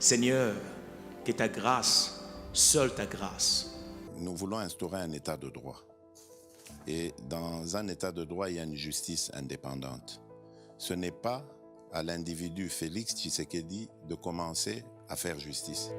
Seigneur, que ta grâce, seule ta grâce. Nous voulons instaurer un état de droit. Et dans un état de droit, il y a une justice indépendante. Ce n'est pas à l'individu Félix Tshisekedi de commencer à faire justice.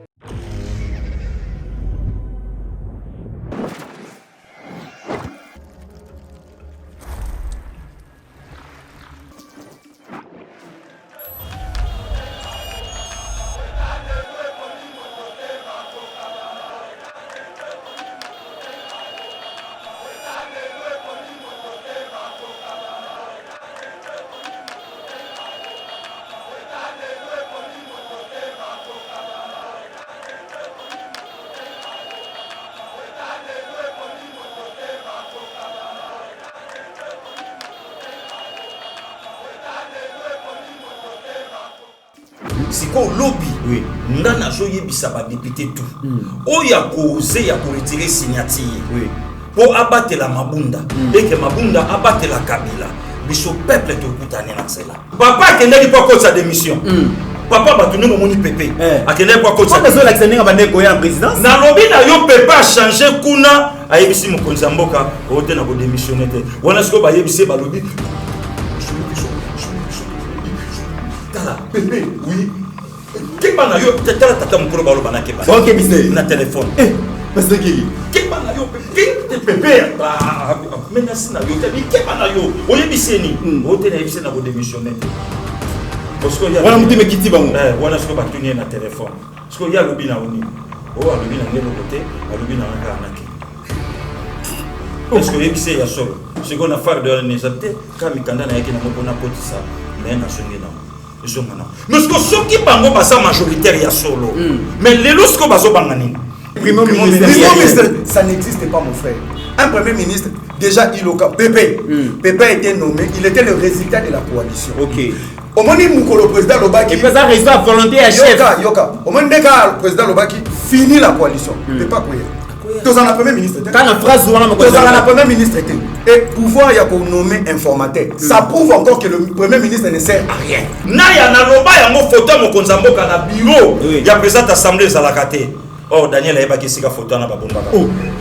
C'est quoi le lobby? Oui. Nana joye bisaba député tout. Oya cause ya pour retirer signature. Oui. Pour abattre la Mabunda. Et que Mabunda abattre la Kabila. Biso peuple te koutane na cela. Papa kende pas cause sa démission. Papa ba tunu moni pépé. Akende pas cause sa. Pourquoi besoin l'accès nga bande koya en présidence? Na lobby na yo pépé a changer kuna ayebisi mokonzi mboka ote na ko démissionner te. Wana siko ba yebisi ba lobby. Tala pépé oui. Kebana yo tala tata mukolo balo bana keba. OK business na téléphone. Parce que kebana yo pépé ba menace na yo tabi kebana yo oyebiseni ote na yebisena ko démissionner. Parce que ya wana mutu mekiti bango. Wana siko ba tenir na téléphone. Parce que ya lobi na oni. O alobi na ngelo côté, alobi na ngaka naki. Parce que yebise ya solo. Ce qu'on a fait de n'exacter quand mikanda na yaki na moko na potisa mais na songena. Mais ce que ceux qui bango basa majoritaire ya solo. Mais les lorsque baso bangani. Premier ministre, ça n'existe pas mon frère. Un premier ministre, déjà il au Pépé. Pépé a été nommé, il était le résultat de la coalition. OK. Au moment où le président Lobaki. Le président résident volonté à chef. Yoka. Au moment où le président Lobaki finit la coalition. Pépé pas quoi. Tous en a premier ministre. Quand la phrase tous en a premier ministre était. Et pouvoir y a pour nommer informateur. Ça prouve encore que le premier ministre ne sert à rien. Na ya na loba ya mo photo mo konzamboka na bureau. Ya président assemblée za la kate. Oh Daniel ayeba ki sika photo na babomba.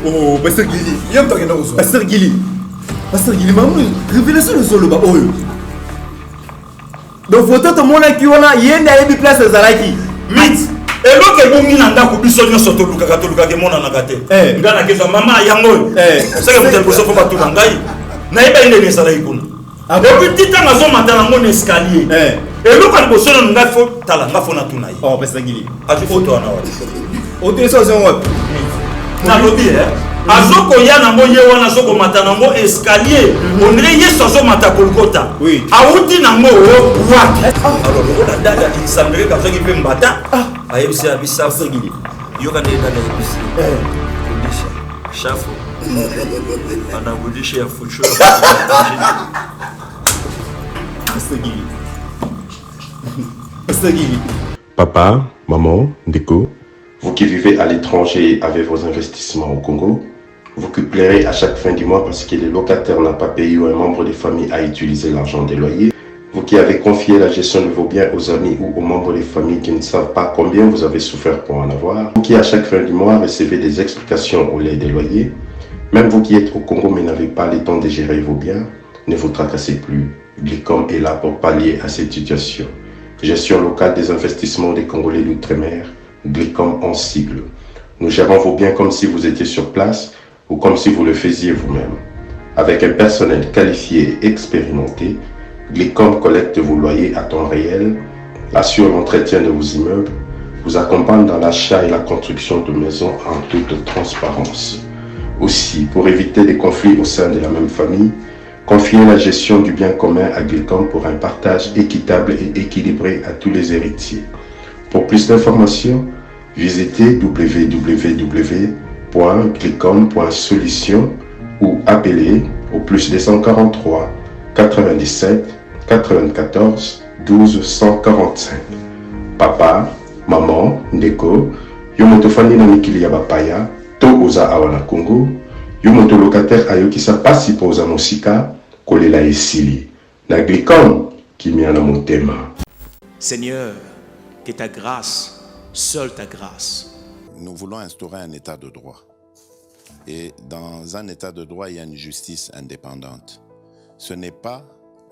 Oh Pasteur Gili. Yom to kena oso. Pasteur Gili. Pasteur Gili mamu révélation le solo ba oyo. Donc photo to mona ki wana yenda yebi place za laki. Mit. Elo ke bongi na ndako biso nyoso to luka ke mona na kate. Ngana ke mama yango. C'est que vous êtes pour ça faut pas tout ngai. Na yeba inde ne sala ikuna. Depuis tita na zo matana mon escalier. Elo ka liboso na ngai fo tala nga fo na tunai. Oh Pasteur Gili. Azu photo na wati. Autorisation wat. Na lobby azoko ya na mo ye wana zoko matana mo escalier. On dirait yeso zo mata kolkota. Oui. Auti na mo wati. Alors on a dada il semblerait que ça qui peut mbata. Ayebisi abisa Gili. Yo ka ndenda na ebisi. Kundisha. Shafo. Ana kundisha ya fucho. Pasteur Gili. Papa, maman, Ndeko, vous qui vivez à l'étranger avec vos investissements au Congo, vous qui pleurez à chaque fin du mois parce que le locataire n'a pas payé ou un membre de famille a utilisé l'argent des loyers, vous qui avez confié la gestion de vos biens aux amis ou aux membres des familles qui ne savent pas combien vous avez souffert pour en avoir, vous qui à chaque fin du mois recevez des explications au lait des loyers, même vous qui êtes au Congo mais n'avez pas le temps de gérer vos biens, ne vous tracassez plus. Glicom est là pour pallier à cette situation. Gestion locale des investissements des Congolais d'outre-mer, Glicom en sigle. Nous gérons vos biens comme si vous étiez sur place ou comme si vous le faisiez vous-même. Avec un personnel qualifié et expérimenté, Glicom collecte vos loyers à temps réel, assure l'entretien de vos immeubles, vous accompagne dans l'achat et la construction de maisons en toute transparence. Aussi, pour éviter des conflits au sein de la même famille, confiez la gestion du bien commun à Glicom pour un partage équitable et équilibré à tous les héritiers. Pour plus d'informations, visitez www.glicom.solution ou appelez au plus 243 97 94 12 145. Papa, maman, Ndeko, yomotofani na mikili ya bapaya, to oza awana Congo, yomoto locataire ayokisa pasi poza mosika, kolela esili. Na Glicom, kimia na motema. Seigneur, que ta grâce, seule ta grâce. Nous voulons instaurer un état de droit. Et dans un état de droit, il y a une justice indépendante. Ce n'est pas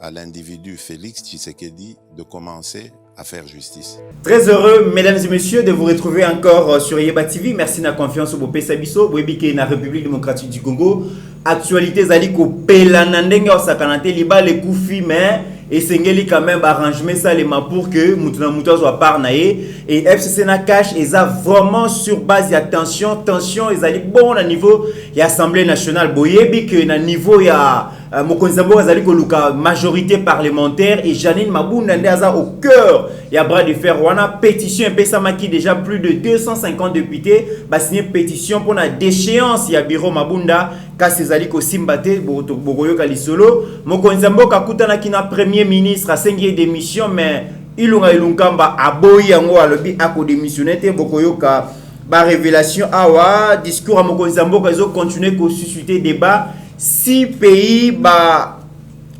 à l'individu Félix Tshisekedi de commencer à faire justice. Très heureux, mesdames et messieurs, de vous retrouver encore sur Yeba TV. Merci de la confiance au Bopé Sabiso, Bouébike na République démocratique du Congo. Actualité zali ko pelanandenge au sakanate liba les koufi mais et sengeli quand même arrangement ça les mains pour que mutuna muto soit parnaé et FCC na cash et ça vraiment sur base de tension ils allient bon à niveau y Assemblée nationale boyebike na niveau ya Mokonzambo azali koluka majorité parlementaire et Janine Mabunda ndaza au cœur il y a bras de fer wana pétition pesamaki déjà plus de 250 députés ba signer pétition pour la déchéance il y a bureau Mabunda kasi ezali ko simbate bokoyo kalisolo Mokonzambo kakutana kina premier ministre a sengi démission mais ilunkamba aboyi yango alobi ako démissionner te bokoyo ka ba révélation awa discours à Mokonzambo kazo continuer ko susciter débat. 6 pays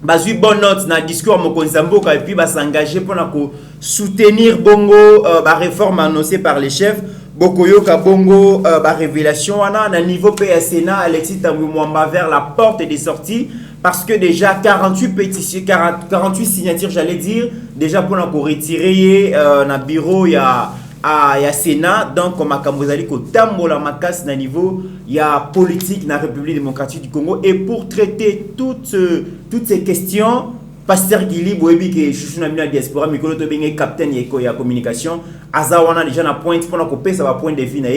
bazui bonne note na discours Mokonzambo et puis s'engager pour soutenir bongo la réforme annoncée par les chefs bokoyo ka bongo révélation wana na niveau PSNA Alexis Tambwe Mwamba vers la porte des sorties parce que déjà 48 pétitions 48 signatures j'allais dire déjà pour retirer na bureau il y a Sénat donc comme Akambozali ko tambola makas na niveau il y a politique na République démocratique du Congo et pour traiter toutes ces questions Pasteur Gili boyebi ke chouchou na mina diaspora mikolo to benge capitaine yeko ya communication azawana déjà na point pour ko pesa ba point de vue na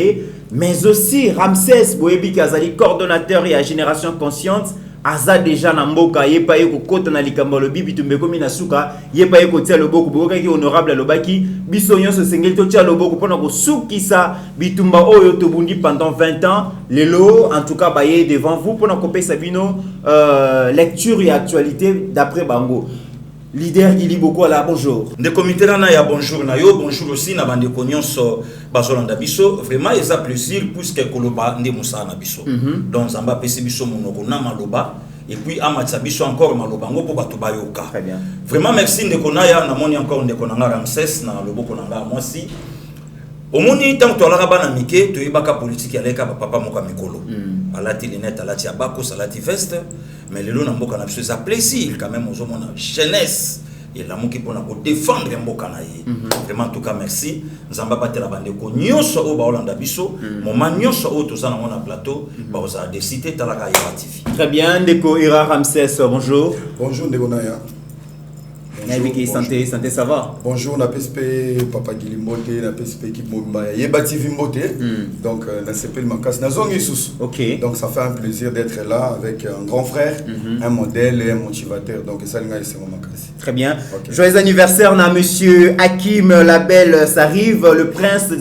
mais aussi Ramsès boyebi ke azali coordonnateur ya génération consciente aza déjà na mboka yepa yeko kota na likambo lobi bitumbe komi na suka yepa yeko tia loboko boka ki honorable lobaki biso nyonso sengeli to tia loboko pona ko sukisa bitumba oyo to bundi pendant 20 ans lelo en tout cas baye devant vous pona ko pesa bino lecture et actualité d'après bango leader Gili Boko là bonjour de comité na ya bonjour na yo bonjour aussi na bande konyonso bazolanda biso vraiment eza plaisir puisque koloba nde musana biso donc zamba pesi biso monoko na maloba et puis amatsa biso encore maloba ngo po bato bayoka très bien vraiment merci de konaya na moni encore de konanga Ramsès na loboko nanga mwasi omoni tant to alaka bana mike to yebaka politique aleka papa moka mikolo alati lunette alati abako salati veste mais le long mboka na biso ça plaisir quand même aux hommes jeunesse et la moki pour défendre mboka na ye vraiment en tout cas merci nzamba batela bande ko nyonso o ba olanda biso moment nyonso o to sana mona plateau ba oza de cité talaka ya TV très bien ndeko Ira Ramsès bonjour bonjour ndeko naya santé ça va bonjour na PSP papa Gili Mbote na PSP équipe Mobimba Yeba TV Mbote donc na CPL Makas na zongi sous OK donc ça fait un plaisir d'être là avec un grand frère un modèle et un motivateur donc ça linga c'est Makas très bien joyeux anniversaire na monsieur Hakim Label ça arrive le prince des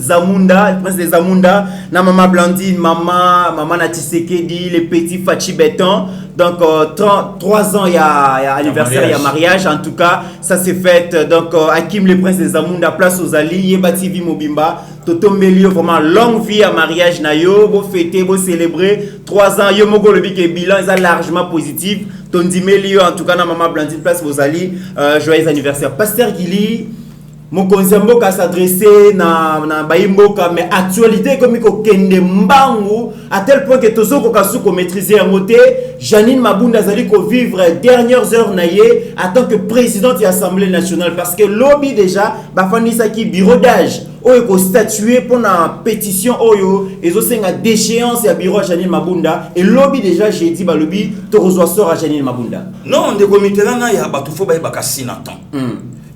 Zamunda na maman Blandine maman na Tshisekedi les petits Fachi Béton donc 3 ans il y a anniversaire il y a mariage en tout cas ça s'est fait donc Hakim le prince des Zamunda place aux alliés Yeba TV Mobimba Toto Melio vraiment longue vie à mariage na yo bo fêter bo célébrer 3 ans yo moko le bilan est largement positif Tondi Melio en tout cas na maman Blandine place aux alliés joyeux anniversaire Pasteur Gili Mokonzambo ka s'adresser na baimboka mais actualité comme ko kende mbangu à tel point que tozo ko kasu ko maîtriser en côté Janine Mabunda zali ko vivre dernières heures naie en tant que présidente de l'Assemblée nationale parce que lobby déjà ba fandisa ki bureau d'âge oyo ko statuer pour na pétition oyo ezo senga déchéance ya bureau Janine Mabunda et lobby déjà j'ai dit ba lobby to reçoit sort à Janine Mabunda non de comité na ya batu fo ba bakasina temps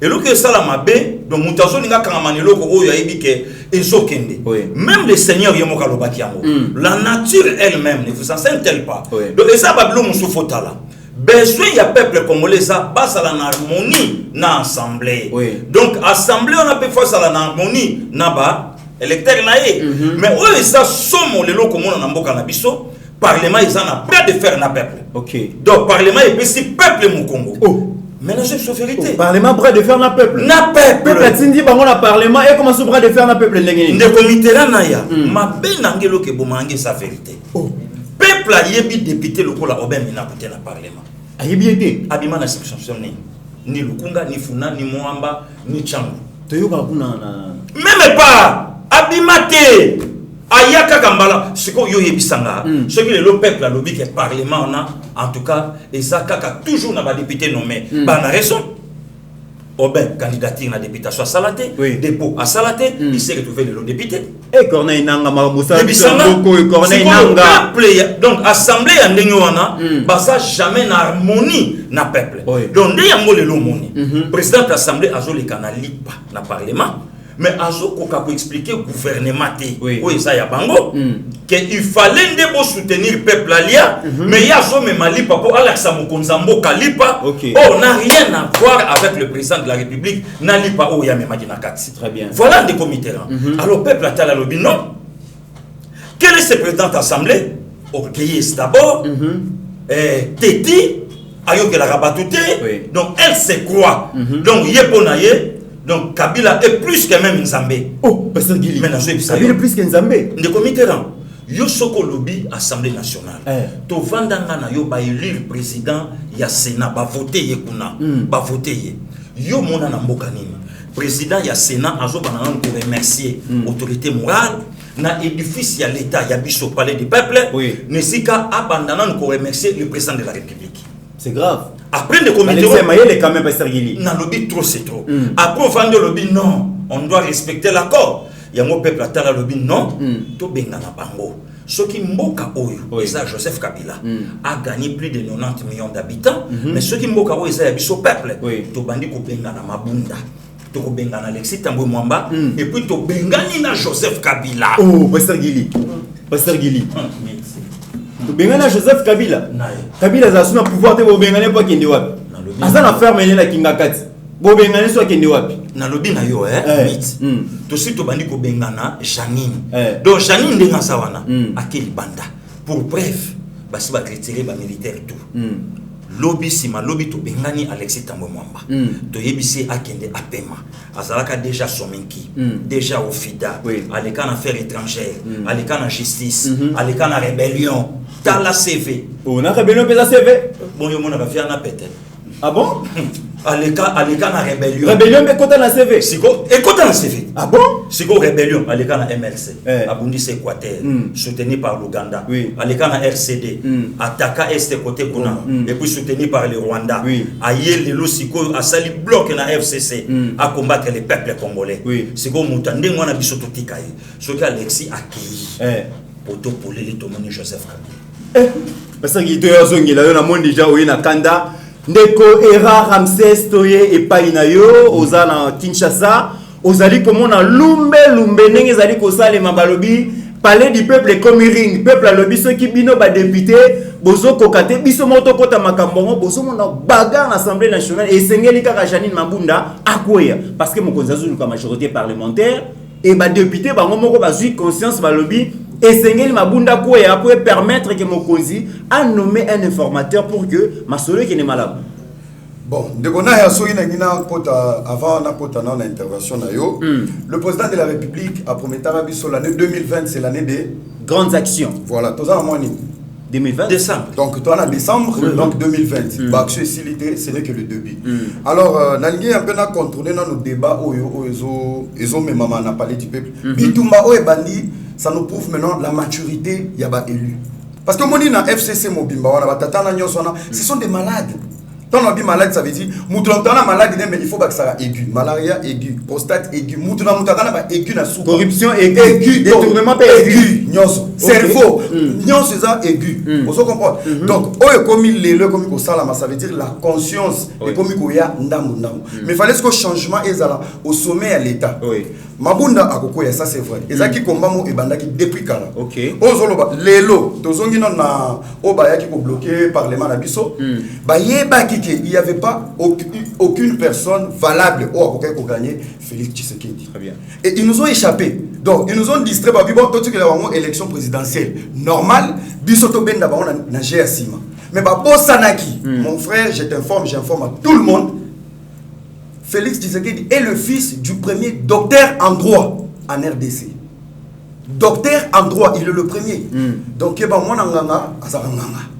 et le que ça la mabe donc mutazo ninga kangamanelo ko oyo ayibike ezokende même le seigneur yemoka lobaki yango la nature elle-même ne vous enseigne-t-elle pas donc ça bablo musufota là besoin ya peuple congolais ça base à la harmonie na assemblée donc assemblée on a peut face à la harmonie na ba électeur naé mais oyo ça somo lelo ko mona na mboka na biso parlement ils en a près de faire na peuple donc parlement et puis si peuple mu Congo mais c'est la vérité. Parlement bras de fer na peuple. Na peuple. Peuple tindi bango na parlement et comment ce bras de fer na peuple ndengeni. Ne comité là na ya. Ma benangelo ke bomangi sa vérité. Peuple a yebi député lokola obem na côté na parlement. Ayebi été. Abima na section ni Lukunga ni Funa ni Moamba ni Changu. Toyoka kuna na même pas Abimate Ayaka Kambala, ce qu'on y a bisanga, ce qui est le peuple, le lobby, le parlement, en tout cas, et ça, Kaka toujours n'a pas député nommé. Bah, on a raison. Oh ben, candidature à députation à Salaté, dépôt à Salaté, il s'est retrouvé le député. Et Corneille Nanga, Moussa, Corneille Nanga. Donc, assemblée en Nengouana, ça jamais n'harmonie na peuple. Donc, dès qu'il y a l'harmonie, président de l'assemblée a joué les canaliers dans le parlement. Mais Azo Koka pour expliquer au gouvernement oui ça y a bango qu'il fallait soutenir le peuple alia mais il y a zo même malipa pour Alexa Mokonzambo Kalipa on n'a rien à voir avec le président de la République Nalipa o ya même Nakati. Très bien. Voilà des comités là. Alors peuple a tel lobby non. Quel est ce président d'assemblée? Orgueilleuse d'abord. Teti ayo que la rabatouté. Donc elle se croit. Donc yeponaye. Donc Kabila est plus que même Nzambé. Oh, Pasteur Gili. Kabila est plus que Nzambé. De comité là. Yo soko lobby Assemblée nationale. To vandanga na yo ba élire président ya Sénat ba voter ye kuna. Ba voter ye. Yo mona na mboka nini. Président ya Sénat azo banana ko remercier autorité morale na édifice ya l'état ya biso palais du peuple. Nesika abandana ko remercier le président de la République. C'est grave. Après le comité, quand même Pasteur Gili. Na lobby trop c'est trop. Après on vend le lobby non, on doit respecter l'accord. Il y a mon peuple à la lobby non. To benga na bango. Ce qui mboka oyo, ça Joseph Kabila a gagné plus de 90 millions d'habitants, mais ce qui mboka oyo ça biso peuple. To bandi ko benga na Mabunda. To ko benga na Alexis Tambwe Mwamba et puis to benga ni na Joseph Kabila. Oh, Pasteur Gili. Pasteur Gili. Bengana Joseph Kabila. Kabila za suna pouvoir te bo bengana pa kende wapi. Asa na ferme na Kingakati. Bo bengana so kende wapi. Na lobi na yo mit. To si to bandi ko bengana Janine. Donc Janine ndenga sawana akeli banda. Pour bref, basi ba retirer ba militaire tout. Lobby sima lobby to bengani Alexis Tambwe Mwamba. To yebisi akende apema. Azalaka déjà somenki, déjà au FIDA, aleka en affaires étrangères, aleka en justice, aleka en rébellion. Dans la CV. On a rébellion dans la CV. Bon, yo mona ba fi ana pete. Ah bon? Aleka na rébellion. Rébellion mais côté la CV. Siko et côté la CV. Ah bon? Siko rébellion aleka na MLC. Abundisi Équateur, soutenu par l'Ouganda. Aleka na RCD, Ataka Est côté Kuna et puis soutenu par le Rwanda. Aye lelo siko asali bloc na FCC à combattre les peuples congolais. Siko mutande ngwana biso totika ye. Soki Alexis akei. Poto poleli to moni Joseph Kabila. Parce que to yazongi la yo na monde déjà oye na kanda ndeko era Ramsès toye epai na yo oza na Kinshasa ozali komona lumbe ndenge ezali kosalema balobi palais du peuple comme ring peuple alobi soki bino ba député bozo kokate biso moto kota makambongo bozo mona bagarre na Assemblée nationale et sengeli kaka Janine Mabunda akoya parce que mokonzi azulu ka majorité parlementaire et ba député bango moko bazui conscience balobi et Sengeli Mabunda Kouya peut permettre que Mokonzi a nommé un informateur pour que Masolo qui n'est malade. Bon, de Gona ya soyi na ngina kota avant na kota na intervention na yo. Le président de la République a promis biso l'année 2020 c'est l'année des grandes actions. Voilà, toza moi ni 2020 décembre. Donc toi en décembre donc 2020. Ba action facilité, ce n'est que le début. Alors nangi un peu na contrôler na nos débats oyo même maman n'a parlé du peuple. Bitumba oyo bandi ça nous prouve maintenant la maturité yaba élu. Parce que mon dit na FCC Mobimba wana batatana nyosona, ce sont des malades. Quand on dit malade, ça veut dire moutountana malade, mais il faut que ça soit aigu, malaria aigu, prostate aigu, moutountana ba aigu na sous. Corruption aigu, détournement aigu, nyos, cerveau, nyos c'est ça aigu. Vous comprenez? Donc oyo komi lelo komi ko salama, ça veut dire la conscience et komi ko ya ndambu. Mais il fallait que changement ezala au sommet à l'état. Mabunda akokoya ça c'est vrai. Ezaki komba mo ebanda ki depuis kala. OK. Ozoloba lelo tozongi na obaya ki ko bloquer parlement na biso. Ba yeba ki il n'y avait pas aucune personne valable pour gagner Félix Tshisekedi. Très bien. Et ils nous ont échappé. Donc ils nous ont distrait par une élection présidentielle normale. Bisoto benda ba na GSIMA. Mais ba Bosanaki, mon frère, j'informe à tout le monde. Félix Tshisekedi est le fils du premier docteur en droit en RDC. Docteur en droit, il est le premier. Donc, il y a un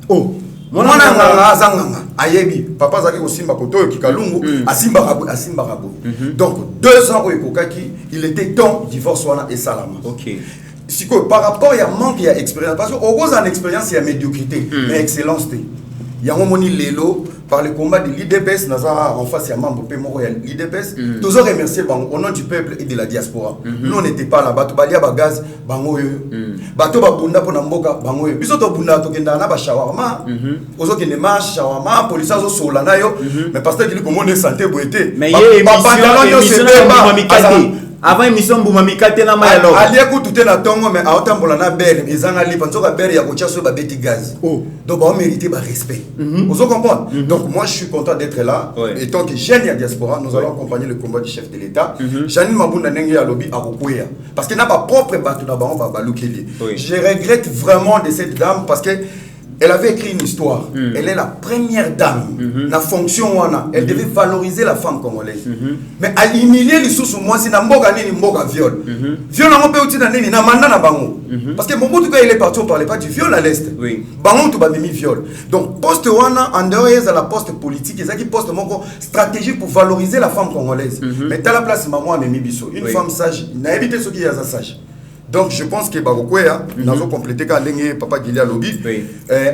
oh, mwana nganga azanganga ayebi papa zaki ko simba koto kikalungu asimba rabo donc 2 ans au kokaki il était temps divorce wana et salama. OK. Si par rapport il y a manque il y a expérience parce que au gros en expérience il y a médiocrité mais excellence té. Il y a un moni lelo par le combat de l'IDPS en face il y a membre pe moko ya l'IDPS tous remercier au nom du peuple et de la diaspora. Nous on n'était pas là-bas to balia ba gaz bango yo bato ba bunda pona mboka bango yo biso to bunda to kenda na ba shawarma ozo kende marche shawarma police zo sola na yo mais parce que il comment santé boité mais il avant émission Boumamika tena mayalo ali écoute na tongo mais aotambola na belle ezanga lipa nzoka belle ya kocha so ba beti gaz donc on mérite ba respect vous comprenez donc moi je suis content d'être là et tant que jeune ya diaspora nous allons accompagner le combat du chef de l'état Janine Mabunda ndenge ya lobby akokuya parce que n'a pas propre bato na bango ba lukeli je regrette vraiment de cette dame parce que elle avait écrit une histoire. Elle est la première dame. La fonction wana, elle devait valoriser la femme congolaise. Mais à humilier les sous moi si na mboga nini mboga viol. Viol na mboga uti na nini na manda na bango. Parce que Mobutu quand il est parti on parlait pas du viol à l'est. Bango to ba mimi viol. Donc poste wana en dehors de la poste politique, ils a qui poste moko stratégie pour valoriser la femme congolaise. Mais à la place maman a mimi biso, une femme sage, na éviter ce qui est sage. Donc je pense que Barokwea nous avons complété quand papa Gilia lobby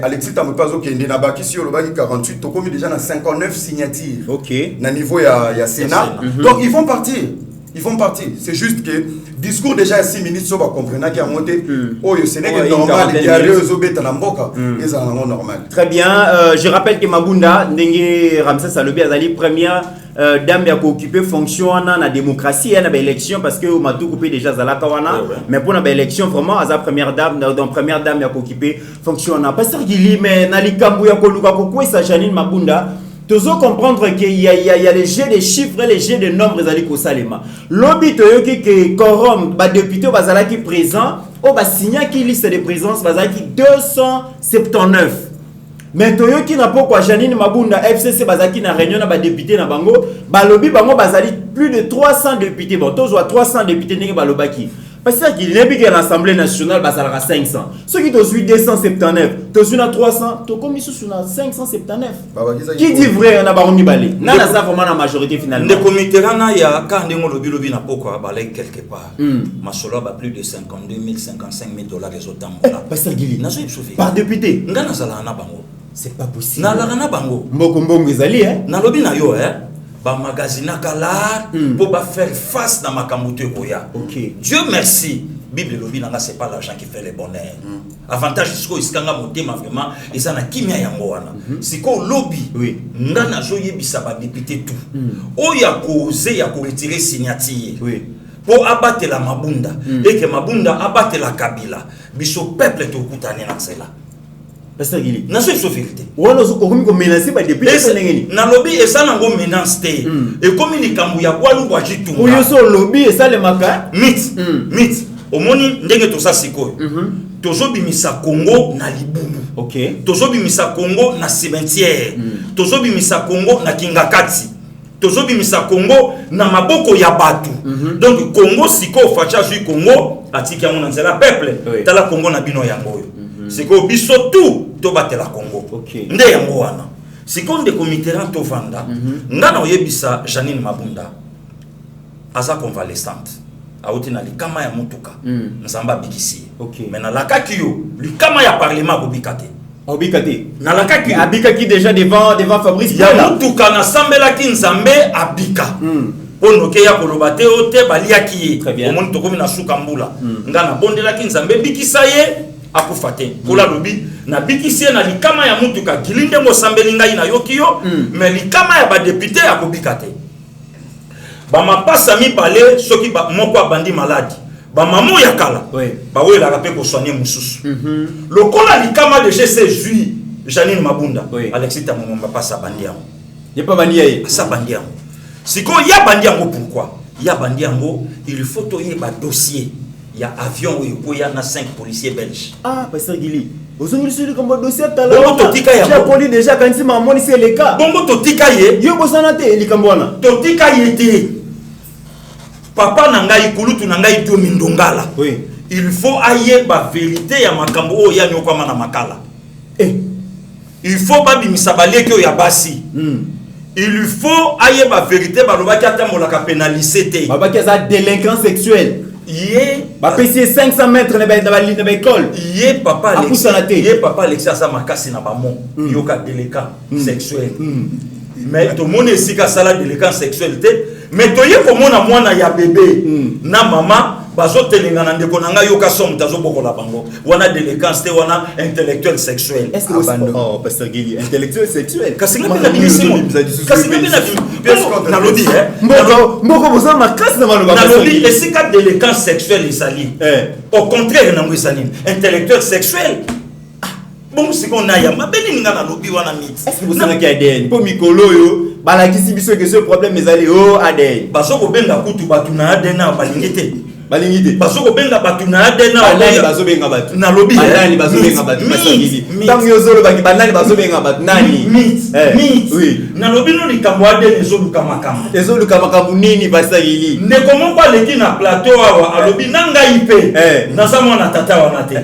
Alexis Tamupazo qui est nabaki sur le baki 48 to comme déjà na 59 signatures. OK. Na niveau il y a Sénat. Donc ils vont partir. C'est juste que discours déjà 6 minutes so ba comprendre qu'il a monté oh yo c'est normal il y a réseau beta na mboka les en normal. Très bien, je rappelle que Mabunda ndenge Ramsès Salobi azali première dame ya occuper fonction na la démocratie na élection parce que Matou coupé déjà zalaka wana mais pour na élection vraiment as première dame donc première dame ya occuper fonction na pasteur Gili mais na likambu ya koluka kokwe sa Janine Mabunda toujours comprendre qu'il y a les jeux de chiffres et les jeux de nombres zali ko salema lobby toyoki que quorum ba député bazalaki présent o ba signa ki liste de présence bazalaki 279. Mais toyoki na poko Janine Mabunda FCC bazaki na réunion na ba député na bango ba lobby bango bazali plus de 300 députés bon tozo 300 députés ndenge ba lobaki parce qu'il n'est plus que l'Assemblée nationale bazalaka 500 ceux qui tozu 279 tozu na 300 to comme sous na 579 qui dit vrai na ba mibale na na ça vraiment la majorité finalement le comité rana ya ka ndengo lobby na poko balai quelque part masolo ba plus de 52 000 55 000 dollars les autres parce qu'il na so souffrir par député ngana zala na bango. C'est pas possible. Na la na bango. Mboko ezali na lobby na yo ba magazine kala pour ba faire face na makambuto koya. OK. Dieu merci. Bible lobby na c'est pas l'argent qui fait le bonheur. Avantage jusqu'au iskanga motema vraiment eza na kimia yango wana. Siko lobby. Oui. Ngana zo yebisa ba député tout. Oya koze ya ko retirer signature. Oui. Pour abattre la Mabunda et que Mabunda abatte la Kabila. Biso peuple to kutane na cela. Pasteur Gili. Na so vérité. Wala zo komi ko menacer ba député ndengeni. Na lobby esa nango menace te. Et comme ni kambu ya bwalu bwa jitunga. Oyo so lobby esa le maka. Mythe. Omoni ndenge to sa sikoyo. Tozo bimisa Congo na libumu. OK. Tozo bimisa Congo na cimetière. Tozo bimisa Congo na Kingakati. Tozo bimisa Congo na maboko ya batu. Donc Congo siko facha ju Congo atiki ya monanzela peuple. Tala Congo na bino yango yo. Siko biso tout to batela Congo. OK. Nde yango wana. Siko nde comité ran to vanda. Ngana oyebisa Janine Mabunda. Aza convalescente. Auti na likama ya mutuka. Nzamba bikisi. OK. Mais na lakaki yo, likama ya parlement bobikate. Obikate. Na lakaki abikaki déjà devant Fabrice ya mutuka na sambela ki nzambe abika. Pono ke ya kolobate ote baliaki ye. Omoni tokomi na suka mbula. Ngana bondela ki nzambe bikisa ye akufate. Kola lobi na bikisi ye na likama ya mutuka kilinde ngo sambeli ngai na yokiyo, mais likama ya ba député akobikate. Ba mapasa mi balé soki ba moko abandi malade. Ba maman ya kala. Ba we la rapé ko soigner mususu. Lokola likama de chez Jui Janine Mabunda. Alexis Tamomba passa bandi yango. Y'a pas bandi yaye. Sa bandi yango. Siko ya bandi yango pourquoi? Ya bandi yango, il faut toyer ba dossier. Il y a avion où il y a 5 policiers belges. Ah, pasteur Gili. Aujourd'hui, c'est comme dossier talent. Bongo totika ya. J'ai connu déjà quand il m'a montré c'est le cas. Bongo totika ye. Yo bosanate likambwana. Totika yete. Papa nangai kulutu nangai to mindongala. Oui. Il faut ailler ba vérité ya makambo o ya nyokwa mana makala. il faut pas bimisa baleki oyo ya basi. Il lui faut aille ma vérité balobaki atambolaka pénalité. Babaki za délinquant sexuel. Yé ba pesi 500 mètres na ba école. Yé papa Alexis asa makasi na ba mon. Yoka délinquant sexuel. Mais tout le monde ici ka sala délinquant sexuel te. Mais to yé komona mwana ya bébé na maman bazo telinga na ndeko nanga yoka som tazo bokola bango. Wana délinquance te wana intellectuel sexuel. Est-ce que oh pasteur Guili intellectuel sexuel. Kasinga bina binisimo. Kasinga bina na lodi mboko boza makasi na maloba. Na lodi esika délinquance sexuelle isali. Au contraire na ngwisali intellectuel sexuel. Bon c'est qu'on a ya mabeni ninga na lobi wana mit. Est-ce que vous savez qu'il y a des po mikolo yo balakisi biso que ce problème ezali o adé. Baso ko benga kutu batu na adena balingite. Balingite. Baso ko benga batu na adena balani baso benga batu. Na lobi balani baso benga batu masangili. Tango yozolo baki balani baso benga batu nani? Mit. Oui. Na lobi no likambo adena ezoluka makambo. Ezoluka makambo nini basangili? Ne comment pas leki na plateau awa alobi nanga ipe. Na samo na tata wana te.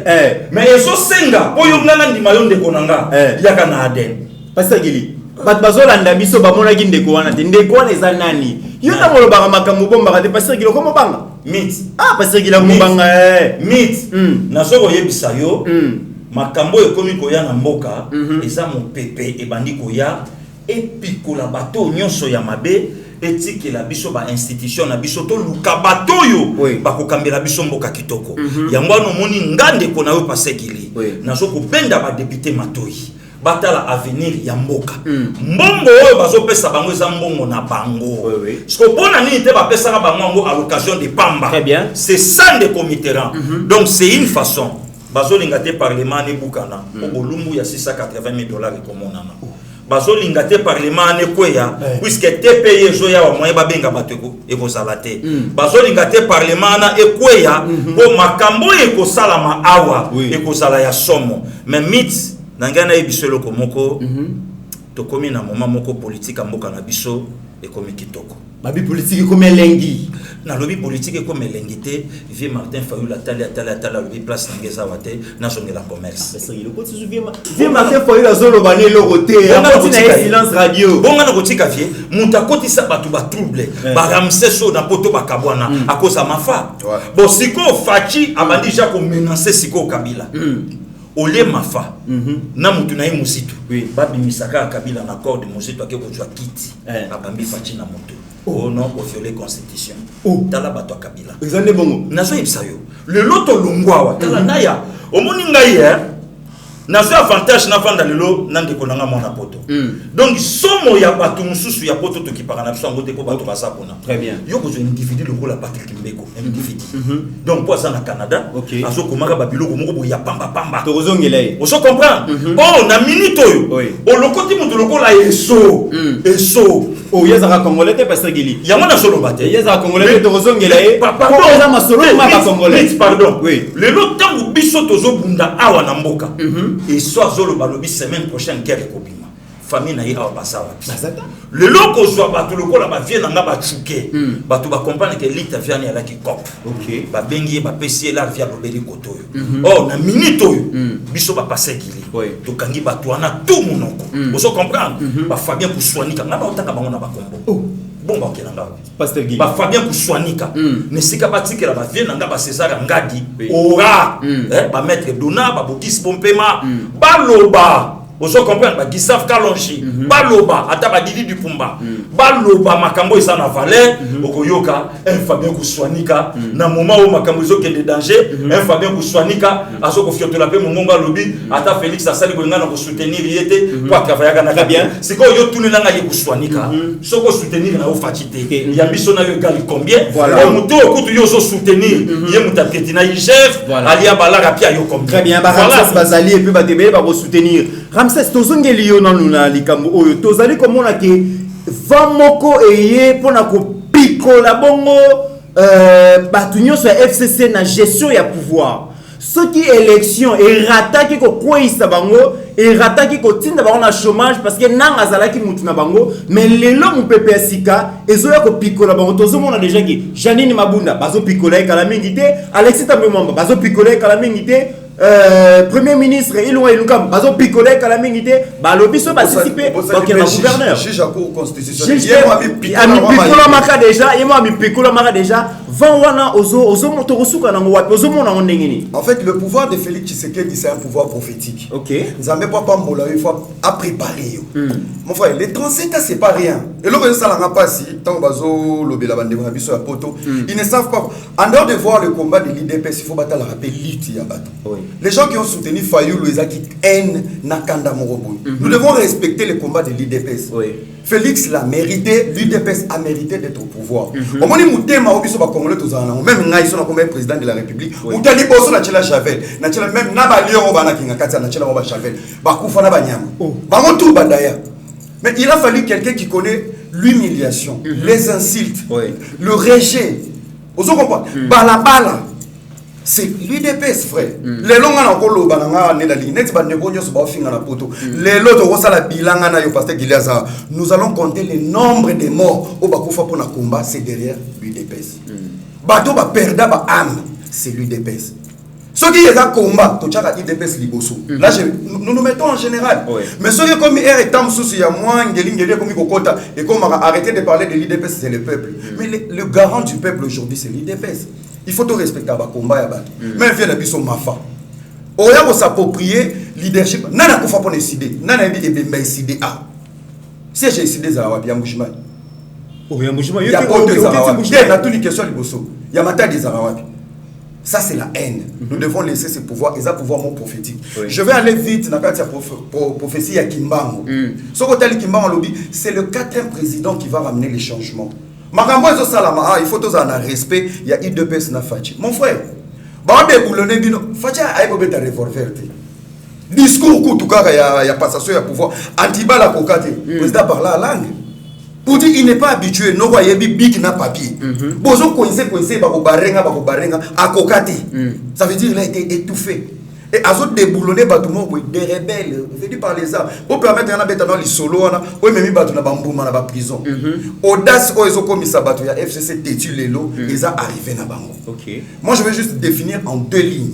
Mais eso senga po yo ngana ndima yo ndeko nanga yaka na adena. Basangili. Bat bazolanda biso bamonaki ndeko wana te ndeko wana eza nani yo tamolo baka makambo bombaka te pasteur Gilo komo banga mit pasteur Gilo kombanga mit na soko yebisa yo makambo ekomi koya na mboka eza mopepe ebandi koya epikola bato nyonso ya mabe etikela biso ba institution na biso to luka bato yo bakokambela biso mboka kitoko yango wana moni ngande kona yo pasteur Gilo na soko benda ba député Matoyi batala avenir ya mboka mbongo oyo bazopesa bango eza mbongo na bango parce pona nini te bapesaka bango à l'occasion de pamba. Très bien. C'est ça de committerant. Donc c'est une façon bazolinga te parlement ne bukana obolumbu ya $680,000 komonana bazolinga te parlement ne kweya puisque TPE zoya wa moyen babenga bateko ekozala te bazolinga te parlement na ekweya po makambo ekosalama awa ekozala ya somo mais mythe nangana ebiselo komoko to komi na moment moko politique mboka na biso e komi kitoko babi politique comme elengi na lobi politique comme elengi te vie Martin Fayulu tala lobi place ngeza wate na songe la commerce c'est le côté vie Martin Fayulu azolo bane lokote na silence radio bonga na kotika vie muta koti sa batu ba trouble ba ramseso na poto ba kabwana akosa mafa bon siko fachi abandi ja ko menacer siko Kabila Olé mafa na mutu na musitu babi misaka Kabila na corde musitu ake ko jwa kiti abambi fachi na mutu oh non ko violer constitution tala bato Kabila ezande bongo nazo ibsayo le loto longwawa tala naya omoni ngai nazo avantage na vanda lelo nande konanga mona poto donc somo ya bato mususu ya poto to kipaka na biso ngote ko bato basapona très bien yo ko individu le rôle Patrick Mbeko individu donc pour ça na Canada azo komaka babilo ko moko ya pamba to kozongela ye oso comprendre oh na minute oyo o lokoti mutu lokola eso o yezaka congolais te pasteur Gili yango na solo bate yezaka congolais to kozongela ye papa za masolo ma congolais pardon le lotango biso tozo bunda awa na mboka et soit zolo balobi semaine prochaine guerre kobima famille na ira basawa le loko zo bato lokola ba vie nanga ba chuke bato ba comprendre que lita viane ala ki cop ba bengi ba pesi la via lobeli koto oh na minute oyo biso ba passer Gili to kangi bato wana tout monoko oso comprendre ba Fabien Kouswanika ngaba otaka bango na ba kombo bomba kelanga pasteur Gili ba Fabien Kouswanika ne sika batikela ba vie nanga ba César Ngadi ora ba maître Dona ba Bokis Bompema baloba oso comprendre ba Gisaf Kalonji baloba ata ba Didi Dupumba baloba makambo isa na valeur okoyoka un Fabien Kouswanika na moment où makambo zo ke de danger un Fabien Kouswanika aso ko fiotola pe mongonga lobi ata Félix asali bolinga na ko soutenir yete kwa travailler na bien siko yo tunela nga ye Kouswanika soko soutenir na o fatité ya biso na yo gali combien o muto okutu yo so soutenir ye mutaketi na IGF alia balara pia yo combien très bien ba Ramsès bazali et puis ba tebe ba soutenir Ramsès tozongeli yo nanu na likambo oyo tozali komona ke vamoko eye pona ko pikola bongo batu nyonso ya FCC na gestion ya pouvoir soki élection erataki ko kwisa bango erataki ko tinda bango na chômage parce que nanga azalaki mutu na bango mais lelo mupepe asika ezoya ko pikola bango tozomona déjà ki Janine Mabunda bazo pikola kala mingi te Alexis Tambwe Mwamba bazo pikola kala mingi te Premier ministre ils ont élukam bazo picoler kala mingité ba lobiso ba participer donc il y a gouverneur juge à cour constitutionnel picola maka déjà et moi mi picola maka déjà vent wana ozo moto kosuka na wapi ozo mona ndengini. En fait le pouvoir de Félix Tshisekedi c'est un pouvoir prophétique. OK. Nzambe papa mbola une fois a préparé. Mon frère les 37 ans c'est pas rien. Et là ça l'a pas si tant bazo lobela bande na biso ya poto ils ne savent pas en dehors de voir le combat de l'IDPS il faut battre la rappeler lutte ya bato. Les gens qui ont soutenu Fayulu, les qui haine Nakanda Moroboy. Nous devons respecter le combat de l'IDPS. Félix l'a mérité, l'IDPS a mérité d'être au pouvoir. Au moment où Moutema Obiso va congolais tous en même Naïso comme président de la République, ou Tali Bosso na Tchela Javel, na Tchela même Nabalion Obana Kinga Katia na Tchela Oba Javel, Bakoufa na Banyama. Bamotou Badaya. Mais il a fallu quelqu'un qui connaît l'humiliation, les insultes, le rejet. Vous comprenez? Balabala. C'est l'UDPS, frère. Les longs en colo, bananga, nedali, net banegonios, bafinga na poto. Les lots de la bilanga na yo pasteur Gileaza. Nous allons compter le nombre de morts au Bakoufa pour na combat, c'est derrière l'UDPS. Bato ba perda ba âme, c'est l'UDPS. Ceux qui ont combat, tu as l'UDPS liboso. Là, nous nous mettons en général. Mais ceux qui comme hier et tam souci, il y a moins de comme Kokota et comme arrêter de parler de l'UDPS, c'est le peuple. Mais le garant du peuple aujourd'hui, c'est l'UDPS. Il faut tout respecter le combat. Même si il y a mafa. On va s'approprier leadership. Nana kofa pour décider. Nana bi ebe décider ah. Si j'ai décidé ça va bien Mouchima. Oh ya Mouchima, il y a pas de Zarawapi. Il y a toutes les questions liboso. Il y a mata des Zarawapi. Ça c'est la haine. Nous devons laisser ce pouvoir et ça pouvoir mon prophétique. Je vais aller vite dans la prophétie à Kimbango. Ce côté Kimbango lobby, c'est le 4e président qui va ramener les changements. Makambo ezo salama il faut tous en respect il y a I2PS na Fachi mon frère ba de boulonné bino Fachi ay ko beta revolver discours ko tout cas il y a passation ya pouvoir antibala kokate président parle la langue pour dire il n'est pas habitué no voyez big na papier bozo coincé ba ko barenga à kokate ça veut dire il a été étouffé. Et à autres déboulonnés, des rebelles, venus par les armes. Pour permettre un bête dans les solos, ou même battu dans la prison. Audace, ils ont commis ça, il y a FCC têtu les lots, ils sont arrivés dans Bango. Moi, je vais juste définir en 2 lignes.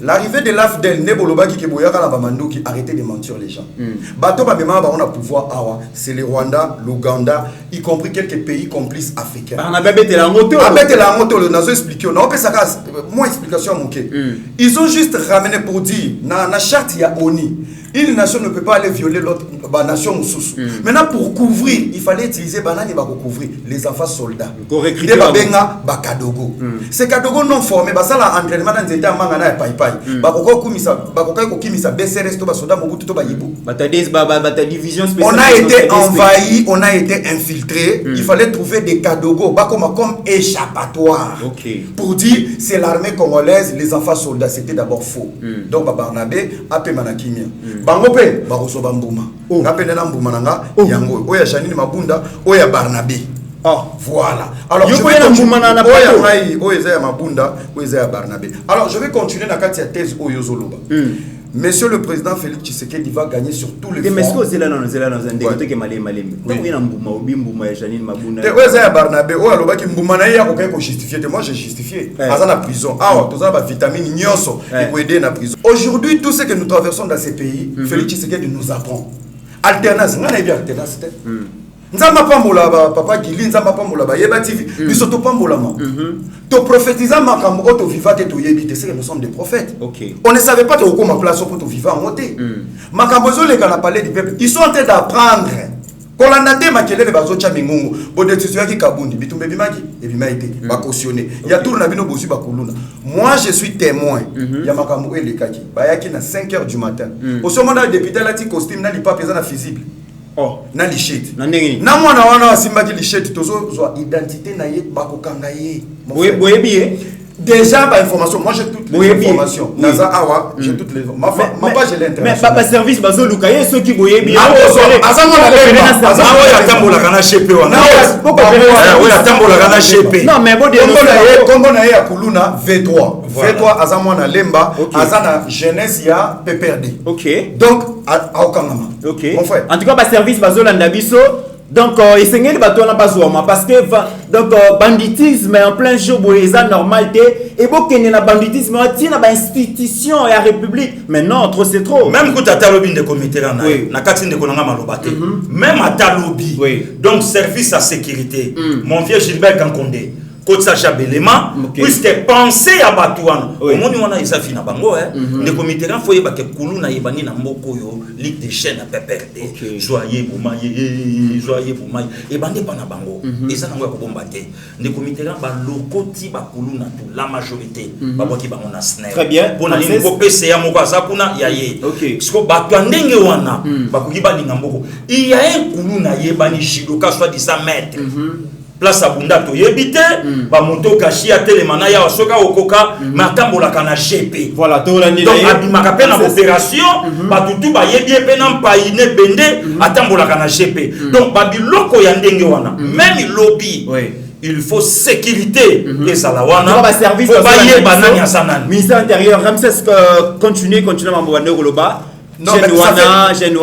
L'arrivée de l'AFDEL, Nebolobaki qui qui arrêtait de mentir les gens. Bateau on a pouvoir, c'est le Rwanda, l'Ouganda, y compris quelques pays complices africains. On a bêté la moto. On a bêté la moto, on a expliqué. On a fait ça, moi explication manquée. Ils ont juste ramené pour dire, dans la charte, il y a ONI. Une nation ne peut pas aller violer l'autre nation. Maintenant, pour couvrir, il fallait utiliser banani pour couvrir les enfants soldats. Des babenga bakadogo. Ces kadogo non formés, ça là entraînement dans état mangana et pai pai. Bakoko kumisa, bakokai kokimisa BCRS to basoda mobutu to bayibu. Bata division spéciale. On a été envahi, on a été infiltré. Il fallait trouver des kadogo, bakoma comme échappatoire. Pour dire c'est l'armée congolaise, les enfants soldats, c'était d'abord faux. Donc Barnabé a pe manakimia. Bangope barosoba mbuma ngapende na mbuma nanga yango oya Janine Mabunda oya Barnabé voilà alors je vais oya Mabunda oya Barnabé alors je vais continuer na kati ya thèse oyozoloba Monsieur le président Félix Tshisekedi va gagner sur tous les fronts. Mais est-ce que c'est là dans un dégoûté que malé donc il y a mbuma obi mbuma ya Janine Mabunda oya Barnabé oya lobaki mbuma na ya ko justifier moi j'ai justifié à la prison tous ba vitamine nyonso pour aider na prison. Aujourd'hui tout ce que nous traversons dans ces pays Félix Tshisekedi nous apprend alternance ngana bien alternance nzamba pambola papa Gili nzamba pambola ba yeba TV biso to pambola ma to prophétiser makambo to vivate to yebite c'est que nous sommes des prophètes. On ne savait pas to comment place pour to vivre en monter makambo zo les kana parler du peuple ils sont en train d'apprendre kolanda te makelele bazo cha mingungu bode tsuya ki kabundi bitumbe bimaki et bimaité ba cautionner ya tour na bino bosi ba kuluna. Moi je suis témoin ya makambo elekaki ba yaki na 5h du matin au sommet de député la ti costume na li pas présent na visible na lichette na mwana wana simba ki lichette tozo zo identité na ye bakokanga ye boyebi déjà ba information moi j'ai toutes les informations naza awa j'ai toutes les ma page j'ai l'internet mais pas service bazo lukaye ceux qui boyebi azamo na lemba azamo ya tambola kana chepe wana oya tambola kana chepe non mais bon kombo na ye ya kuluna V3 azamo na lemba azana jeunesse ya PPRD donc aokangama mon frère en tout cas ba service bazo landa biso Donc, il s'est dit parce que donc, banditisme en plein jour, c'est normal. Et bon, qu'il y a banditisme, il y a une institution et la République. Mais non, trop c'est trop. Même quand tu as lobby de comité, même à ta lobby, donc service à sécurité, mon vieux Gilbert Kankondé. Kotsa Jabelema, puisque penser à Batouan, au moment où on a eu ça fina bango, les comités là, faut y avoir que Koulou na yebani na moko yo, ligue des chaînes à PPRD, joyeux boumaye, et bandé pas na bango, et ça n'a pas combatté. Les comités là, ba lokoti ba Koulou na tout, la majorité, ba boki ba on a snare. Très bien. Pour na ni PCA moko ça pour na yaye. Parce que Batouan ndenge wana, ba kuki ba linga moko. Il y a un Koulou na yebani shidoka soit 10 mètres. Place à Bunda to yebite ba moto kashi a telemana ya soka okoka matambola kana GP voilà to la ni donc abimaka pe na opération ba tutu ba yebi pe na mpaine bende atambola kana GP donc ba biloko ya ndenge wana même lobby il faut sécurité et ça la wana ba service ba yeba nani asanani ministère intérieur Ramsès continuer mambo wana koloba. Non, mais j'ai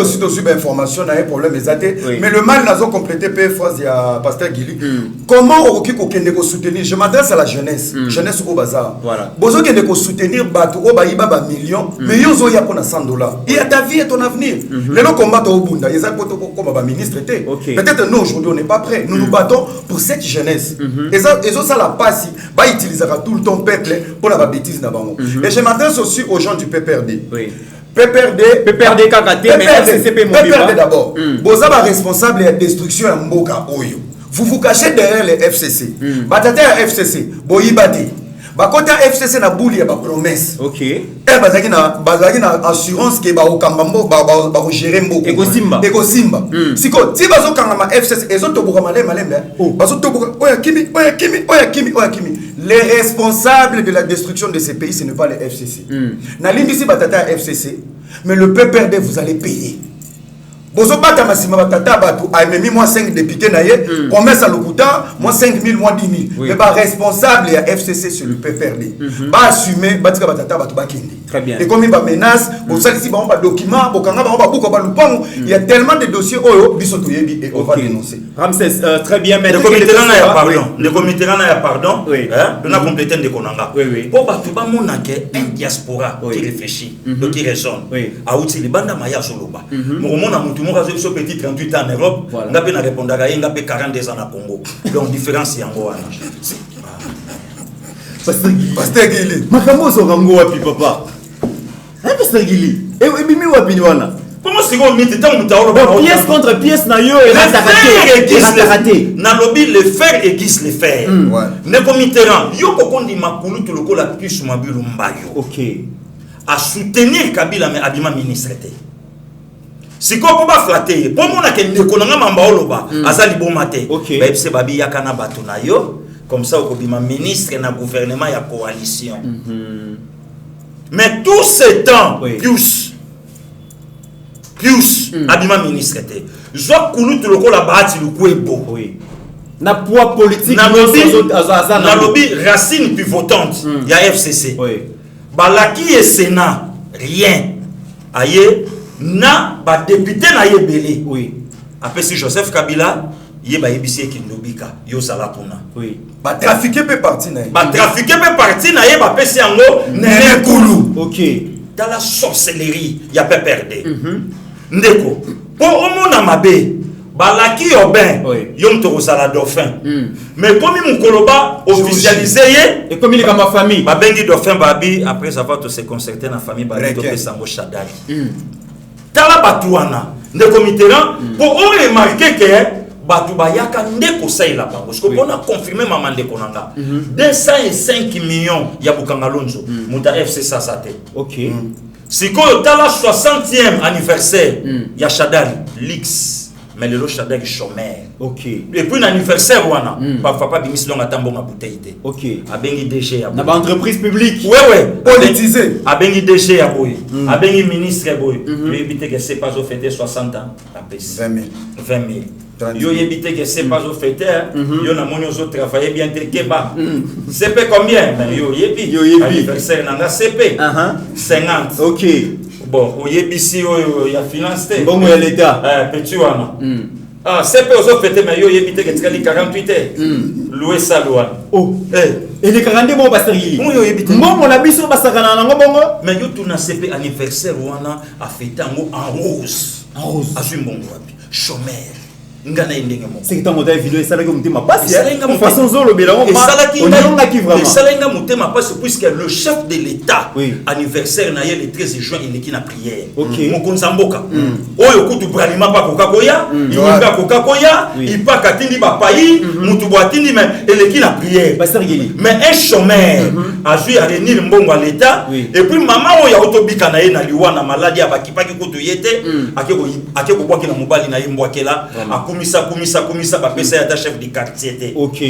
aussi d'informations, il y a un problème mais le mal n'a pas complété phrase il y a pasteur Guili. Comment on peut soutenir? Je m'adresse à la jeunesse, jeunesse au bazar. Voilà. Bozo qui peut soutenir Batou au Baïba millions, mais yo zo ya pour $100. Il y a ta vie et ton avenir. Les gens combattent au Bunda, ils ont comme ministre été. Peut-être nous aujourd'hui on n'est pas prêts. Nous nous battons pour cette jeunesse. Et ça la passe, bah utilisera tout le temps peuple pour la bêtise na bango. Et je m'adresse aussi aux gens du PPRD. Oui. PPRD KKT, mais FCCP PPRD d'abord. Vous êtes responsable de la destruction de Mboka Oyo. Vous vous cachez derrière les FCC. Batata FCC, Boyibati. Bakota FCC na bouli ya ba promesse. OK. Bazaki na assurance ke ba okambambo ba gérer mboko. Ego Simba. Siko ti bazo kangama FCC ezo toboka malembe. Bazo toboka oya kimi. Les responsables de la destruction de ces pays ce n'est pas les FCC. Na limbisi batata FCC, mais le PPRD vous allez payer. Bozo bata masima batata batu a même moi 5 députés naie promesse à l'okuta moi 5 000 moi 10 000 mais ba responsable ya FCC sur le PPRD ba assumer batika batata batu bakindi très bien et comme il ba menace bon ça ici ba document bokanga ba buko ba lupango il y a tellement de dossiers oyo biso to yebi et on va dénoncer Ramsès très bien mais le comité là ya pardon hein on a complété de konanga pour batu ba monake un diaspora qui réfléchit qui raisonne a outil les banda maya soloba mo mona mutu mo razo so petit 38 ans en Europe nga pe na répondre ga nga pe 42 ans na Congo donc différence yango wana Pasteur Guili makambo so rango wapi papa Pasteur Guili e bimi wapi ni wana comment c'est qu'on met tant mutaolo pièce contre pièce na yo et na karaté na lobby le fer aiguise le fer ne comiteran yo kokondi makulu to lokola plus mabilu mbayo OK à soutenir Kabila mais abima ministre té si ko ba flatter pour mona ke ndeko na mamba oloba azali bomate ba epse babi yakana bato na yo comme ça ko bima ministre na gouvernement ya coalition mais tout ce temps plus abima ministre té zo kulu to lokola baati lukwebo na poids politique na lobby racine pivotante ya FCC balaki et Sénat rien aye na ba député na yebele après si Joseph Kabila yeba yebisi ki ndobika yo sala pona ba trafiquer pe parti na yeba pesi yango nene kulu OK dans la sorcellerie ya PPRD ndeko po omona mabe balaki Obin yom to sala dauphin mais comme mon koloba officialisé et comme il est comme ma famille ba bengi dauphin babi après ça va to se concerter na famille ba to pesango Chadali tala batuana ne comiteran pour remarquer que batu bayaka ndeko saila bango parce que on a confirmé maman ndeko nanga 205 millions ya bukanga lonzo muta FC Sasate OK siko tala 60e anniversaire ya Chadali Lix mais le Chadali chômeur OK et puis l'anniversaire wana papa bimis longa tambo ma bouteille OK abengi DG ya na ba entreprise publique politisé abengi DG ya boy abengi ministre boy yebite que c'est pas au fêter 60 ans après 20 000 yo yebite que c'est pas au fêter yo na moni ozo travailler bien te keba CP combien yo yebi anniversaire nanga CP 50 OK bon oyebisi oyo ya finance te mbongo ya l'état petit wana ah c'est pas aux fêter mais yo yebite que tikali 48 heures louer ça wana oh et les 42 bon pasteur Gili yo yebite mbongo na biso basakana nango bongo mais yo tuna CP anniversaire wana a fêter ngo en rose azui mbongo wapi chômeur ngana indenge mo c'est que tant modèle vidéo ça là comme tema passe de façon zolo belamo et ça là qui vraiment et ça là nga mutema passe puisque le chef de l'état oui. anniversaire na le 13 juin il est qui na prière okay. Mokonzi mboka oyo kutu bralima pa koka koya inga koka koya ipa katindi ba payi mutu boatindi mais il est qui na prière pasteur Gili mais un chômeur azui à renir mbongo à l'état et puis maman oyo autobika na ye na liwa na maladie abakipaki kutu yete akeko bwaki na mobali na ye mbwakela kumisa bapesa ya chef du quartier. OK.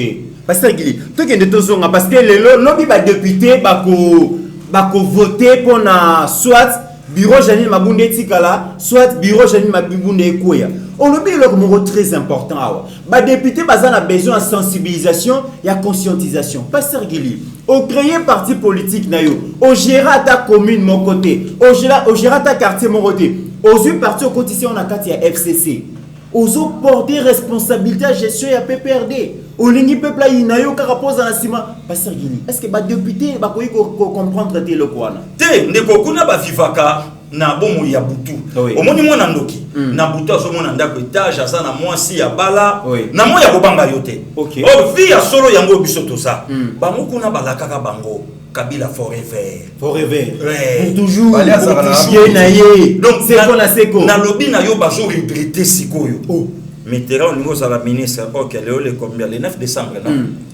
Pasteur Gili, toi qui est tozonga parce que le lobby ba député bako voter pour na soit bureau Janine Mabunde tikala, soit bureau Janine Mabunde ekoya. On lobby le mot très important awa. Ba député baza na besoin de sensibilisation et de conscientisation. Pasteur Gili, au créer parti politique na yo, au gérer ta commune mon côté, au gérer ta quartier mon côté, au yeux parti au quotidien on a quatre ya FCC. Ozo porter responsabilité à gestion ya PPRD. Au lingi peuple là inayo ka rapose na sima pasteur Gili. Est-ce que ba député ba koyi ko comprendre te le kwana? Te ndeko kuna ba vivaka na bomo ya butu. Omoni mwana ndoki. Na butu azo mona ndako étage asa na mwasi ya bala. Na mo ya kobanga yote. OK. O vi ya solo yango biso to ça. Ba mo kuna balaka ka bango. Kabila forever. Forever. Ouais. Pour toujours. Donc c'est qu'on a seko. Na lobby na yo bazo regretter sikoyo. Oh. Mitterrand au niveau de la ministre, ok, le combien le 9 décembre,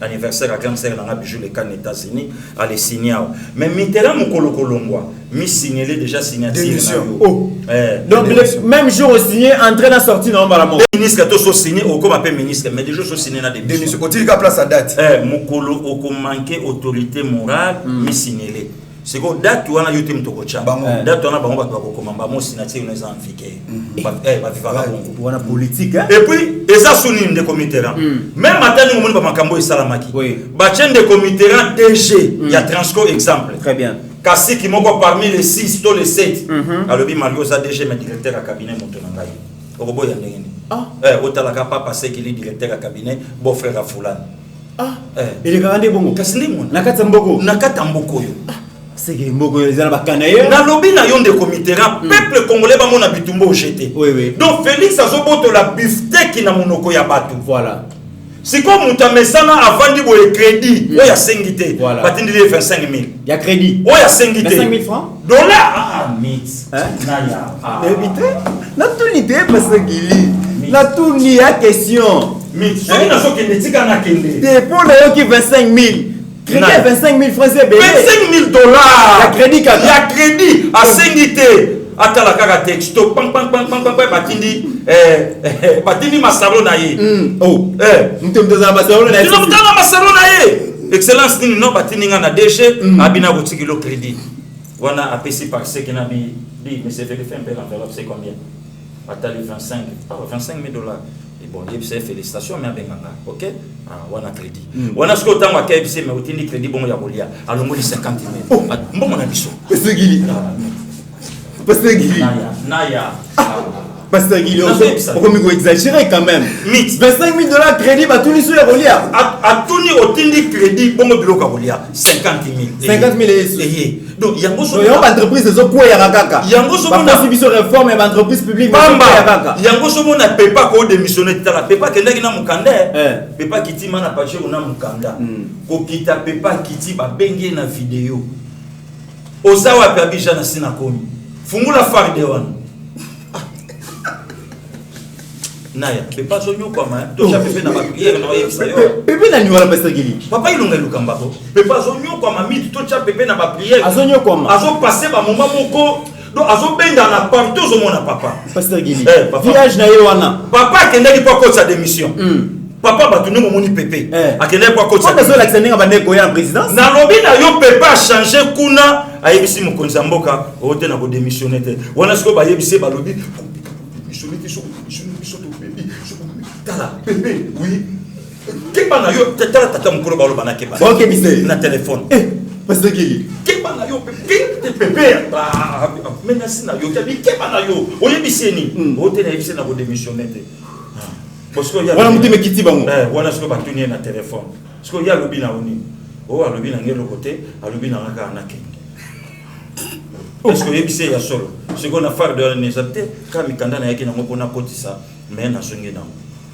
anniversaire à cancer dans la bijou les cas États-Unis, à les signer. Mais Mitterrand mon colongwa, mi signalé déjà signature. Oh. Donc le même jour au signé, entrée dans sortie dans la mort. Ministre qui sont signé, au comme appelle ministre, mais déjà sont signés dans des démissions. Faut-il qu'à place à date? Mon colo au comme manqué autorité morale, mi signalé. C'est que date où on a eu tout tokocha. Date on a bango ba ko komamba mo signature on est en fiké. Ba vivra bongo. On a politique hein. Et puis eza suni de comité là. Même matin nous moni ba makambo isalamaki. Ba chaîne de comité là DG, il y a Transco exemple. Très bien. Kasi qui moko parmi les 6 to les 7. Alobi Mario za DG mais directeur à cabinet motonangai. Okobo ya ndenge. Otalaka papa c'est qu'il est directeur à cabinet beau frère à Fulani. Et les gars bongo. Kasi ndi mona. Nakata mboko. Nakata mboko yo. C'est que mboko ezana bakanaye. Na lobby na yon de comité là peuple congolais ba mona bitumbo jeté. Oui. Donc Félix azoboto la beefsteak na monoko ya batu. Voilà. C'est comme mutamesana avant de le crédit. Oh ya sengité. Voilà. Batindi 25 000. Il y a crédit. Oh ya sengité. 25 000 francs. Dollars mix. Naya. Évitez. Na tout l'idée parce que Gili. Na tout ni a question. Mix. Soki na soki netika na kende. Dépôt na yo ki 25 000. Crédit à 25 000 francs c'est belé. 25 000 dollars. Il y a crédit quand. Il y a crédit à sengité. Atala kaka texto pang batindi batindi masaro na ye. Oh. Nous dans la masaro na ye. Nous dans la masaro na ye. Excellence ni no batindi nga na déchet abina botikilo crédit. Wana apesi par ce qui na bi mais c'est fait un peu l'enveloppe c'est combien? Atali 25 000 dollars. Et bon, c'est félicitations mais abenganga. OK? Wana crédit. Wana ce que tant wa KFC mais otindi crédit bon ya bolia. Alongo 50 000. Mbongo na biso. C'est Gili. Pasteur Gili. Naya. Pasteur Gili, on peut exagérer quand même. 25 000 dollars crédit, bah tout les sous les Rolia. À tout ni otindi crédit, bon bilo Rolia. 50 000. 50 000 et donc il y a beaucoup de entreprises qui sont quoi ya kaka. Il y a beaucoup de possibilité réforme et entreprise publique. Il y a beaucoup de na pepa ko démissionner tala pepa kenda na mukanda. Pepa kiti mana pache na mukanda. Ko kita pepa kiti ba benge na vidéo. Osawa pabisha na sina komi. Fungula farde wana. Naya, pepa zonyo kwa ma. Tosha pepe na baprière na yebisa yo. Pepe na niwala Pasteur Gili. Papa ilonga lukamba ko. Pepa zonyo kwa ma miti tosha pepe na baprière. Azonyo kwa ma. Azo passer ba moment moko. Donc azo benda na partout zo mona papa. Pasteur Gili. Village na yo wana. Papa kendaki pa ko sa démission. Papa batunu momoni pepe. Akende pa ko sa. Pourquoi ça l'accès ngaba ndeko ya présidence? Na lobby na yo pepe a changer kuna. Ayebisi mokonzi mboka ote na ko démissionner te. Wana siko ba yebisi ba lobby. Tala, bébé, oui. Qu'est-ce que tu as? Tata mukolo ba lo bana keba. OK, monsieur. Na téléphone. Pasteur Gili. Qu'est-ce que yo Pépé menacé na yo kabikeba na yo oyebiseni ote na yebiseni na ko démissionner parce que ya wana mutime kiti bango wana ce que batunye na téléphone parce que ya lobi na oni o alobi na ngelo côté alobi na ngaka na ke parce que yebise ya solo ce qu'on a fait de n'exacté quand mikanda na yaki na ngo pona kotisa mais na songe na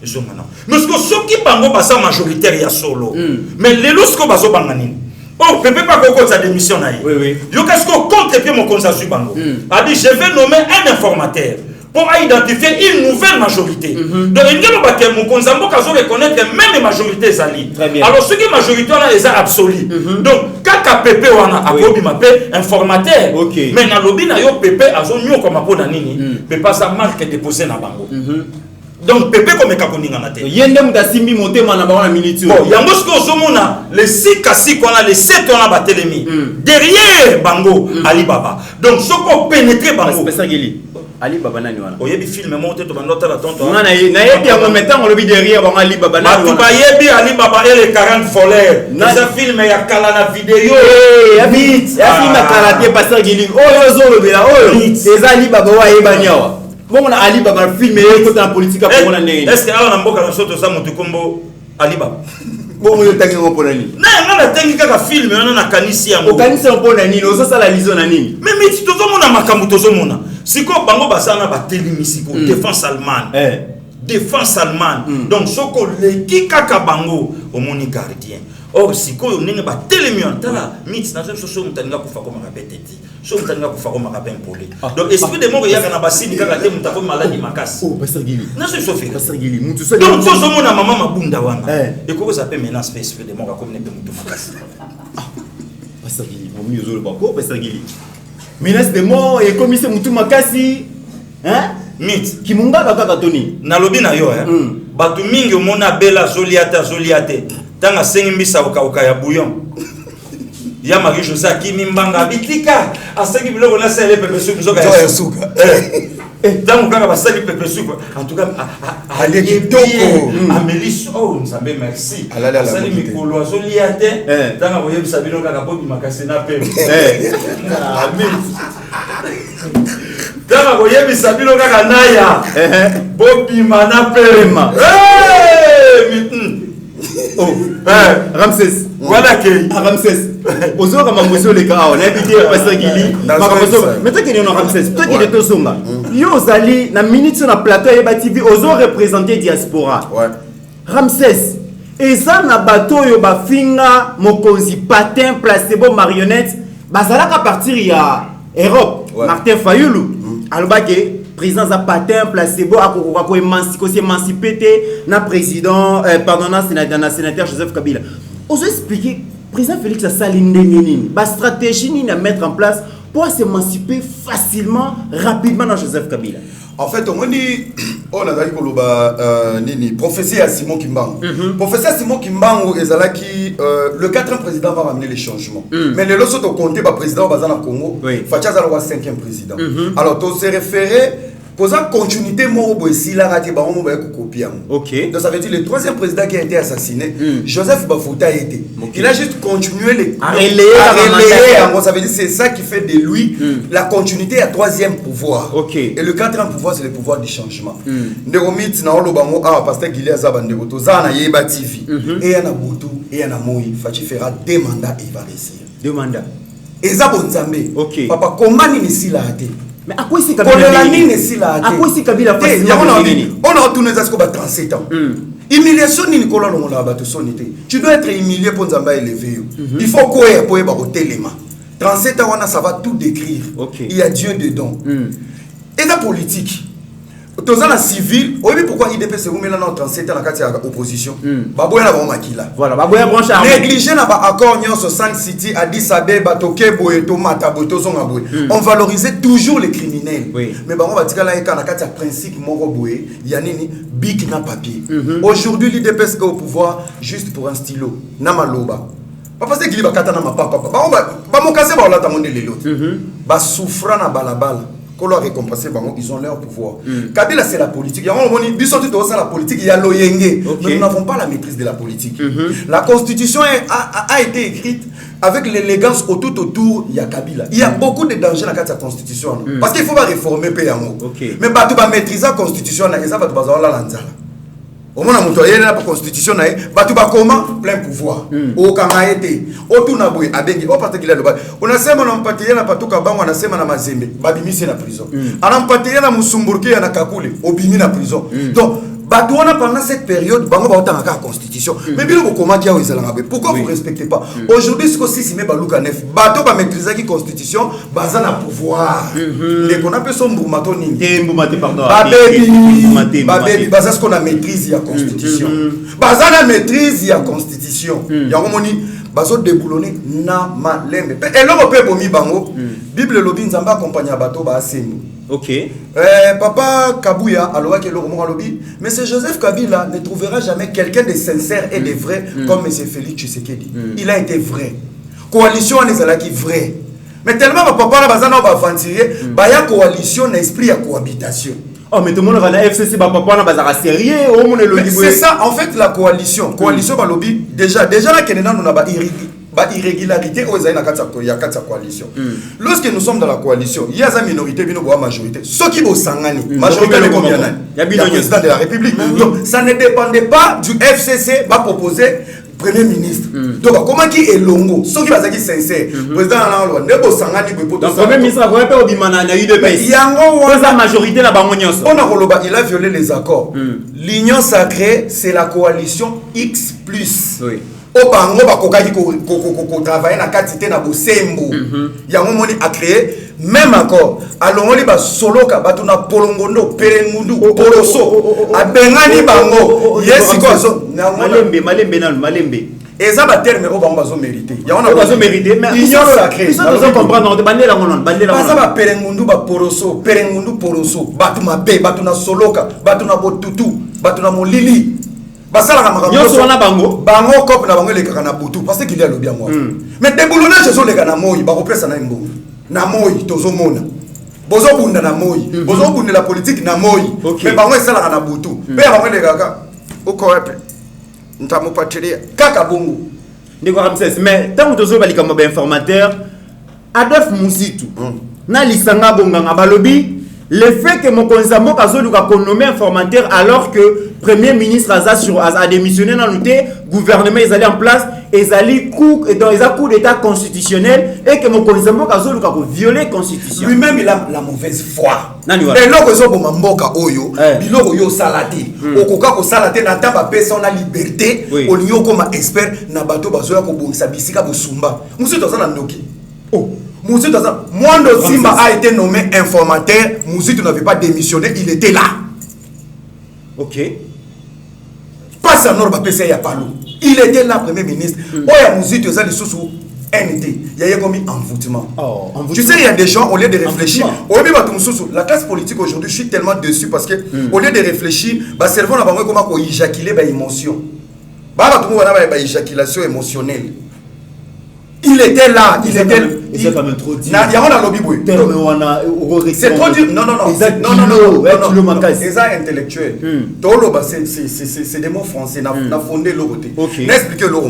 eso mana mais ce que soki bango basa majoritaire ya solo mais lelo ce que bazo bangani oh Pépé pas qu'on sa démission na oui yo qu'est-ce que compte puis mon consensus bango a dit je vais nommer un informateur pour identifier une nouvelle majorité. Donc, il y a mon consambo qui reconnaître que même les majorités s'allient. Alors, ce qui est majorité, on a les absolus. Donc, quand Pépé on a appelé informateur, mais dans le lobby, Pépé a zone comme appelé Nini, Pépé ça marque déposé dans Bango. Donc, Pépé comme Kakoni en a tête. Yendem Tassimbi monté na bango minute. Bon, il y a les 6 cassis qu'on a, les 7 on a battelemi. Derrière Bango, Alibaba. Donc, ce qu'on pénétrer Bango. Ali Baba nani wana oyebi film monté to bandota la tonto na yebi en même temps on le bi derrière ba Ali Baba nani wana ba yebi Ali Baba et les 40 voleurs na film ya kala na vidéo ya bit ya film karaté passer gili oyo zo le bela oyo les Ali Baba wa yeba nyawa bon na Ali Baba film et côté en politique pour na nini est-ce que ala na mboka na soto sa mutu kombo Ali Baba bon yo tangi ngo nani na tangi kaka film na kanisi yango kanisi ngo nani ozo sala lizo na nini mais miti tozo mona makambu tozo mona siko bango basana ba télémisiko défense allemande défense allemande donc soko leki kaka bango omoni gardien or siko ndenge ba télémion tala miti na so mutaninga kufa ko makapeteti so mutaninga kufa ko makapempolé donc esprit de mort yaka na basini kaka te mutako maladi makasi oh passer gili na so fait passer gili mutu so donc so mona mama mabunda wana et ko ça peut menace esprit de mort comme ne peut mutu makasi passer gili mo mieux zo bako passer gili menace de mort et commissaire mutu makasi hein mit kimunga kaka toni na lobi na yo batu mingi omona bela zoliate tanga sengi mbisa oka ya bouillon ya Marie José Kimi mbanga bitika asengi biloko na sele pepe suka ya suka donc kaka basali pepe suka en tout cas allez kitoko Amélie oh nzambe merci asali mikolo zoliate tanga boye bisabino kaka bobi makasi na pe Dama boye bisabino kaka naya bobi mana perema oh Ramsès voilà que Ramsès ozo kama mbozo le ka on a pité passer gili mais toi qui est non Ramsès toi qui est to somba yo zali na minute na plateau ya TV ozo représenter diaspora Ramsès eza na bato yo bafinga mokonzi patin placebo marionnette bazalaka partir ya Europe Martin Fayulu alobake président za patin placebo akokoka ko émanciper na président pardon na sénateur Joseph Kabila ozo expliquer président Félix a sali ndenge ba stratégie ni à mettre en place pour s'émanciper facilement rapidement dans Joseph Kabila. En fait, on dit on a dit que nini prophétie à Simon Kimbangu. Prophétie à Simon Kimbangu ezalaki le 4e président va ramener les changements. Mais le loso to compter ba président bazana Congo, Facha za le 5e président. Alors to se référer posant continuité moro ici la radio ba on va copier. OK. Donc ça veut dire le 3e président qui a été assassiné, Joseph Bafouta a été. Il a juste continué les à relayer. Ça veut dire c'est ça qui fait de lui la continuité à 3e pouvoir. OK. Et le 4e pouvoir c'est le pouvoir du changement. Ndegomit na olo bango ah pasteur Gilia Zabande boto za na Yeba TV. Et yana Botu et yana Moi, Fachi fera 2 mandats et il va réussir. 2 mandats. Et za bonzambe. OK. Papa comment ni si la hâte. Mais à quoi c'est Kabila? À quoi c'est Kabila? On a retourné ça comme 37 ans. Humiliation ni Nicolas Longola bato sonité. Tu dois être humilié pour Nzamba élever. Il faut quoi pour ba téléma. 37 ans ça va tout décrire. Il y a Dieu dedans. Et la politique. Dans la civile, oui pourquoi IDP se remet là dans 37 ans dans la opposition. Baboya na ba makila. Voilà, baboya branche à négliger na ba accord nyon 60 city Addis Abeba Toké Boeto Mata Boto Zonga Boy. On valorisait toujours les criminels. Mais ba on va dire là il y a principe moko boye, il y a nini big na papier. Aujourd'hui l'IDP est au pouvoir juste pour un stylo. Na maloba. Pas parce que il va katana ma papa. Ba mon casser ba la ta monde les autres. Ba souffra na balabala. Récompenser, ils ont leur pouvoir. Kabila c'est la politique. Il y a la politique, il y a l'oyenge. Mais nous n'avons pas la maîtrise de la politique. La constitution a été écrite avec l'élégance autour, il y a Kabila. Il y a beaucoup de dangers dans la constitution. Parce qu'il faut pas réformer Péyango. Mais tu vas maîtriser la constitution, et ça va te baser là l'anzala. Au moins, on a la constitution, tu vas comment plein pouvoir. Au Kamaete, au Tunaboué, à Bengi, au particulier le bas. On a sema na mpatiyé na patuka bango, on a sema na mazembe, babimisi na prison. On a mpatiyé na musumburki na kakule, obimi na prison. Donc, pendant cette période, bango ba otanga la constitution. Mais bien comment kia oizalanga be. Pourquoi vous respectez pas? Aujourd'hui, ce que si si me baluka nef, bato ba maîtriser la constitution, baza na pouvoir. Les qu'on appelle son mbumato nini. Mbumaté pardon. Babebi, baza ce qu'on a maîtrise la constitution. Baza na maîtrise la constitution. Yango moni bazo déboulonner na malembe. Et l'homme peut bomi bango. Bible lobi nzamba accompagner bato ba asemu. Ok. Papa Kabouya, alors que mais c'est Joseph Kabila ne trouvera jamais quelqu'un de sincère et de vrai comme M. Félix Tshisekedi. Il a été vrai. Coalition on est qui vrai. Mais tellement papa là bazana va aventurer, ba ya coalition esprit à cohabitation. Oh mais tout le monde va la FCC papa na bazara sérieux au monde le c'est ça en fait la coalition. Coalition ba lobby déjà là Kenena nous na ba irrégularité aux la coalition. Lorsque nous sommes dans la coalition, il y a une minorité, il y a une majorité. Ceux qui vont s'engager, majorité de combien d'années? Il y a le président de la République. Donc ça ne dépendait pas du FCC va proposer Premier ministre. Donc comment qui est longo? Ceux qui vont être sincères. Président Alain ne peut s'engager pour le Premier ministre a pas obimana na eu de pays. Il y a la majorité là bas il a violé les accords. L'union sacrée, c'est la coalition X+. Oui. Au bango bakokaki ko travailler na quantité na bosembo ya momoni a créé même accord alongoli ba soloka batuna polongondo perengundu poroso abengani bango yesiko malembe et ça va terme au bango bazo mériter ya on a bazo mériter mais union sacrée ça doit comprendre on bandela ngonon ça va perengundu ba poroso batuma be batuna soloka batuna botutu batuna molili basala ka makambo nyonso wana bango cop na bango lekaka na butu parce qu'il y a le bien moi mais déboulonnage zo leka na moyi ba kopesa na mbongo na moyi tozo mona bozo bunda na moyi bozo bunda la politique na moyi mais bango esala ka na butu pe bango lekaka uko wapi ntamupatilia kaka bongo ndiko ramses mais tant tozo balika mo ba informateur Adolphe Muzitu na lisanga bonganga balobi le fait que mon konzambo kazoluka konomé informateur alors que Premier ministre a démissionné dans le gouvernement ils allaient en place ils allaient coup d'état constitutionnel et que mon konzambo kazoluka ko violer constitution lui-même il a la mauvaise foi nani et loko zo boma mboka oyo biloko yo salati okoka ko salate na tamba pesa on a liberté on yo comme expert na bato bazoya ko bongisa bisika bosumba musu tozana ndoki Mouzitu, Mwando Simba a été nommé informateur. Mouzitu n'avait pas démissionné, il était là. Ok. Pas ça, il était là, Premier ministre. Oya Mouzitu, ça, les sous NT. Il y a comme envoûtement. Tu sais, il y a des gens, au lieu de réfléchir, la classe politique aujourd'hui, je suis tellement dessus parce que, au lieu de réfléchir, le cerveau n'a pas comment éjaculer l'émotion. Éjaculation émotionnelle. Il était là, il était là. C'est quand même trop dur. C'est trop dur. Non. C'est intellectuel. C'est des mots français. N'a fondé l'autre. N'a expliqué l'autre.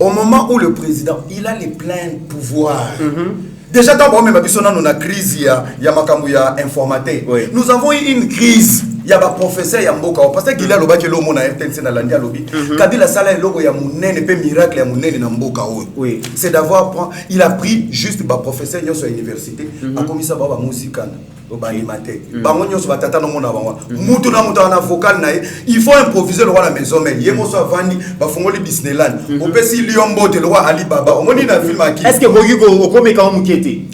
Au moment où le président, il a les pleins pouvoirs. Déjà, dans le même on a crise, il y a informateur. Nous avons eu une crise. Il y a un professeur, il y a un mboka. Parce qu'il y a le bac et l'homme a RTNC dans l'Andia lobby. Kabila Sala et l'homme, il y a mon nez, il miracle, il y a mon nez dans mboka. C'est d'avoir, il a pris juste un professeur sur l'université, a commis ça par la musique. Il faut improviser le roi à la maison. Est-ce que vous mais quand on a mouqueté,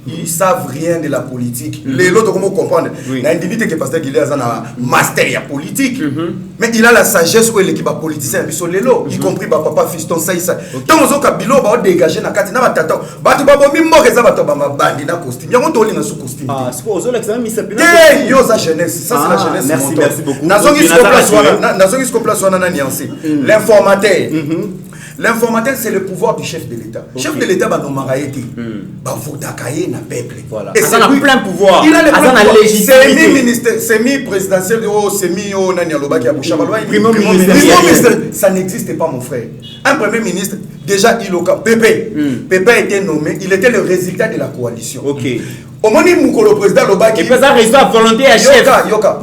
ils savent rien de la politique. Les autres comment comprendre l'individu qui pasteur qu'il a un master politique, mais il a la sagesse où l'équipe politicien y compris papa fiston ça tant aux autres bilo va dégager na kati na batata batu babo mimo reza batu ba bandi na costume yango to linga sous costume c'est pour ça l'examen mi s'appelle yo sa jeunesse ça c'est la jeunesse merci beaucoup nazo qui se place wana na nuancé l'informateur L'informateur, c'est le pouvoir du chef de l'État. Le chef de l'État va nommer Dakaye na peuple. Voilà. Et c'est lui plein pouvoir. Il a le plein pouvoir. légitimité. Semi-présidentiel, Premier ministre. Ça n'existe pas, mon frère. Un premier ministre, déjà, Pépé a été nommé, il était le résultat de la coalition. Ok. Au moment où le président Lobaki. Et ça résout à volonté à chef.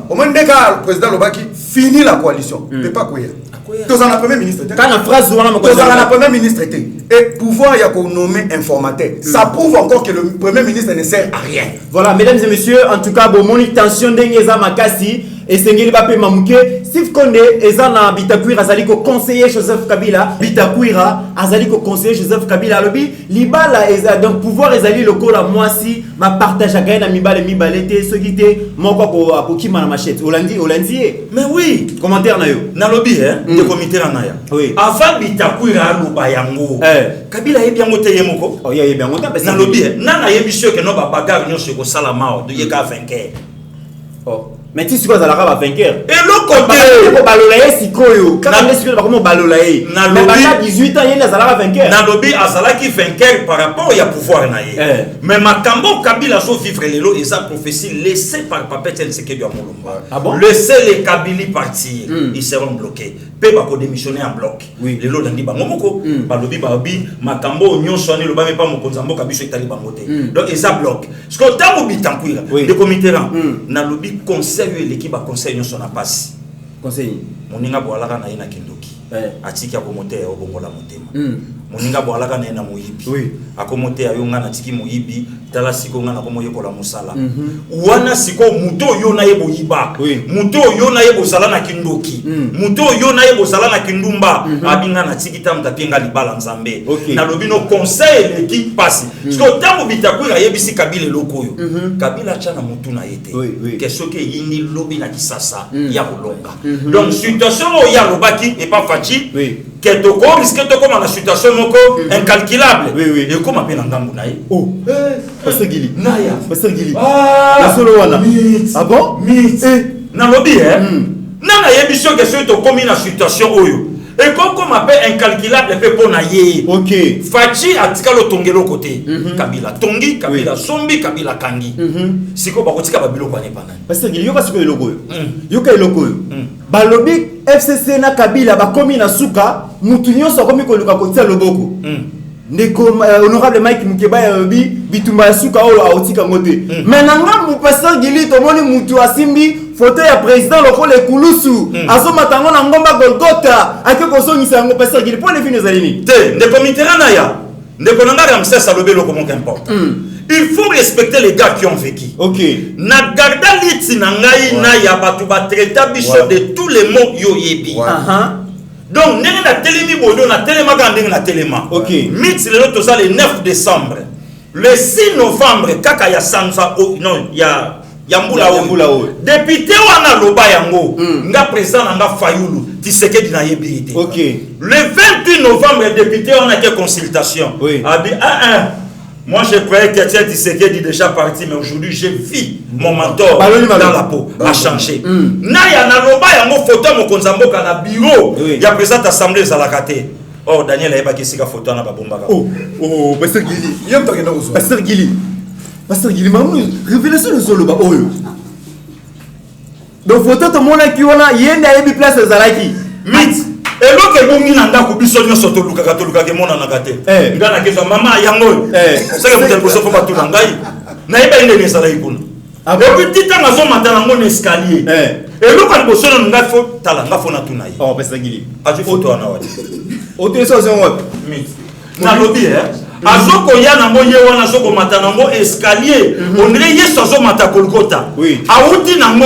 Au moment où le président Lobaki finit la coalition. Pépé quoi? Tous en a premier ministre. Quand la phrase tous en a premier ministre était. Et pouvoir y a qu'on nommé informateur. Ça prouve encore que le premier ministre ne sert à rien. Voilà, mesdames et messieurs, en tout cas, bon, mon tension d'Engeza Makasi et Sengeli Bape Mamouke, Sif Konde, Ezana Bitakuira, Azaliko conseiller Joseph Kabila, Bitakuira, Azaliko conseiller Joseph Kabila, Lobi, Libala, donc pouvoir Ezali le col à moi si ma partage à Gaïna Mibale Mibalete, ce qui était mon coco à Pokima la machette. Olandi. Mais oui, commentaire Nayo. Nalobi, de comité Naya. Oui. Avant Bitakuira, Lubayango. Kabila est bien monté Yemoko. Oh, il y a bien monté. Nalobi, Nana Yebisio que non, bagarre, non, c'est que Salama, de Yeka vainqueur. Oh. Mais tu sais quoi, ça va vainqueur. Et l'autre côté, Balolaye, si Koyo. Quand on est sûr comment Balolaye. Mais pendant 18 ans, il y a un vainqueur. Nalobi, Azala qui vainqueur par rapport au pouvoir. Mais Makambo Kabila, sauf vivre les lots, et sa prophétie laissée par Papet Tshisekedi du Amolomba. Ah bon? Laissez les Kabili partir, ils seront bloqués. Peu va démissionner en bloc. Oui. Les lots d'Andi Bangomoko, Balobi Babi, Makambo, Nyon Sonné, le Bamé pas mon Konzambo, Kabiso Itali Bangote. Donc, ils ont bloqué. Ce qu'on t'a oublié, de comité, Nalobi conseil l'équipe à conseil non son a passé. Conseil. Moninga boalaka na ina kindoki. Atiki akomote ya obongola motema. Moninga boalaka na ina moyibi. Oui. Akomote ya yonga na tiki moyibi, tala siko nga na komo yekola musala. Wana siko muto yo na yebo yiba. Muto yo na yebo sala na kindoki. Muto yo na yebo sala na kindumba. Abinga na tiki tam tapenga libala nzambe. Na lobino conseil l'équipe passe. Parce que tango bitakwira yebisi Kabila lokoyo. Kabila chana mutu na yete. Question que yindi lobi na kisasa ya bolonga. Donc situation où ya lobaki et pas facile. Que toko risque to comme la situation moko incalculable. Et comme appelle ngambu na ye. Oh. Pasteur Gili. Naya. Pasteur Gili. Ah. Solo wana. Ah bon? Na lobi Nana yebisio question to comme na situation oyo. Et comme appelle incalculable pe pona ye. OK. Fachi atika lo tongelo côté. Kabila tongi, Kabila sombi, Kabila kangi. Siko bakotika babilo kwa nepana. Pasteur Gili yoka siko eloko yo. Yoka eloko yo. Balobi FCC na Kabila bakomi na suka mutu nyonso akomi koluka kotia loboko. Ndeko honorable Mike Mukeba bi bitumba ya suka oyo aotika ngote. Mais nanga mu Pasteur Gili tomoni mutu asimbi photo ya président lokole kulusu azoma tango na ngomba Golgotha akeko songisa yango Pasteur Gili pour les fins zalini. Te ndeko mitera ya. Ndeko nanga Ramsès Salobé loko mon qu'importe. Il faut respecter les gars qui ont vécu. OK. Na garda liti na ngai na ya batu ba traiter biso de tous les mots yo yebi. Donc ndenge na telemi bodo na telema ka ndenge na telema. OK. Mix le to ça le 9 décembre. Le 6 novembre kaka ya sansa non ya Yambula o. Député wana loba yango nga président nga Fayulu Tshisekedi na yebité. OK. Le 28 novembre député on a été consultation. Abi moi je croyais que Tshisekedi déjà parti mais aujourd'hui j'ai vu mon mentor dans la peau a changé. Na ya na loba yango photo mo konzamboka na bureau ya président assemblée zalakate. Oh Daniel ayeba kisika photo na babombaka. Oh Pasteur Gili. Yom to kena uzo. Pasteur Gili. Pasteur Gili mamu révélation de soloba oyo. Donc photo to mona ki wana yenda yebi place zalaki. Mit et l'autre est bon na ndako biso nyoso to luka ke mona na gate. Ngana keso mama yango. C'est que vous avez pas tout ngai. Na yeba inde ne sala ikuna. Depuis tita na zo matana ngone escalier. Et l'autre est bosso na ngai fo tala nga fo na tuna yi. Oh Pasteur Gili. Aju photo na wati. Autorisation wapi? Mit. Na lobby azoko ya na moye wana azoko matana ngo escalier on dirait yeso zo mata Golgotha auti na ngo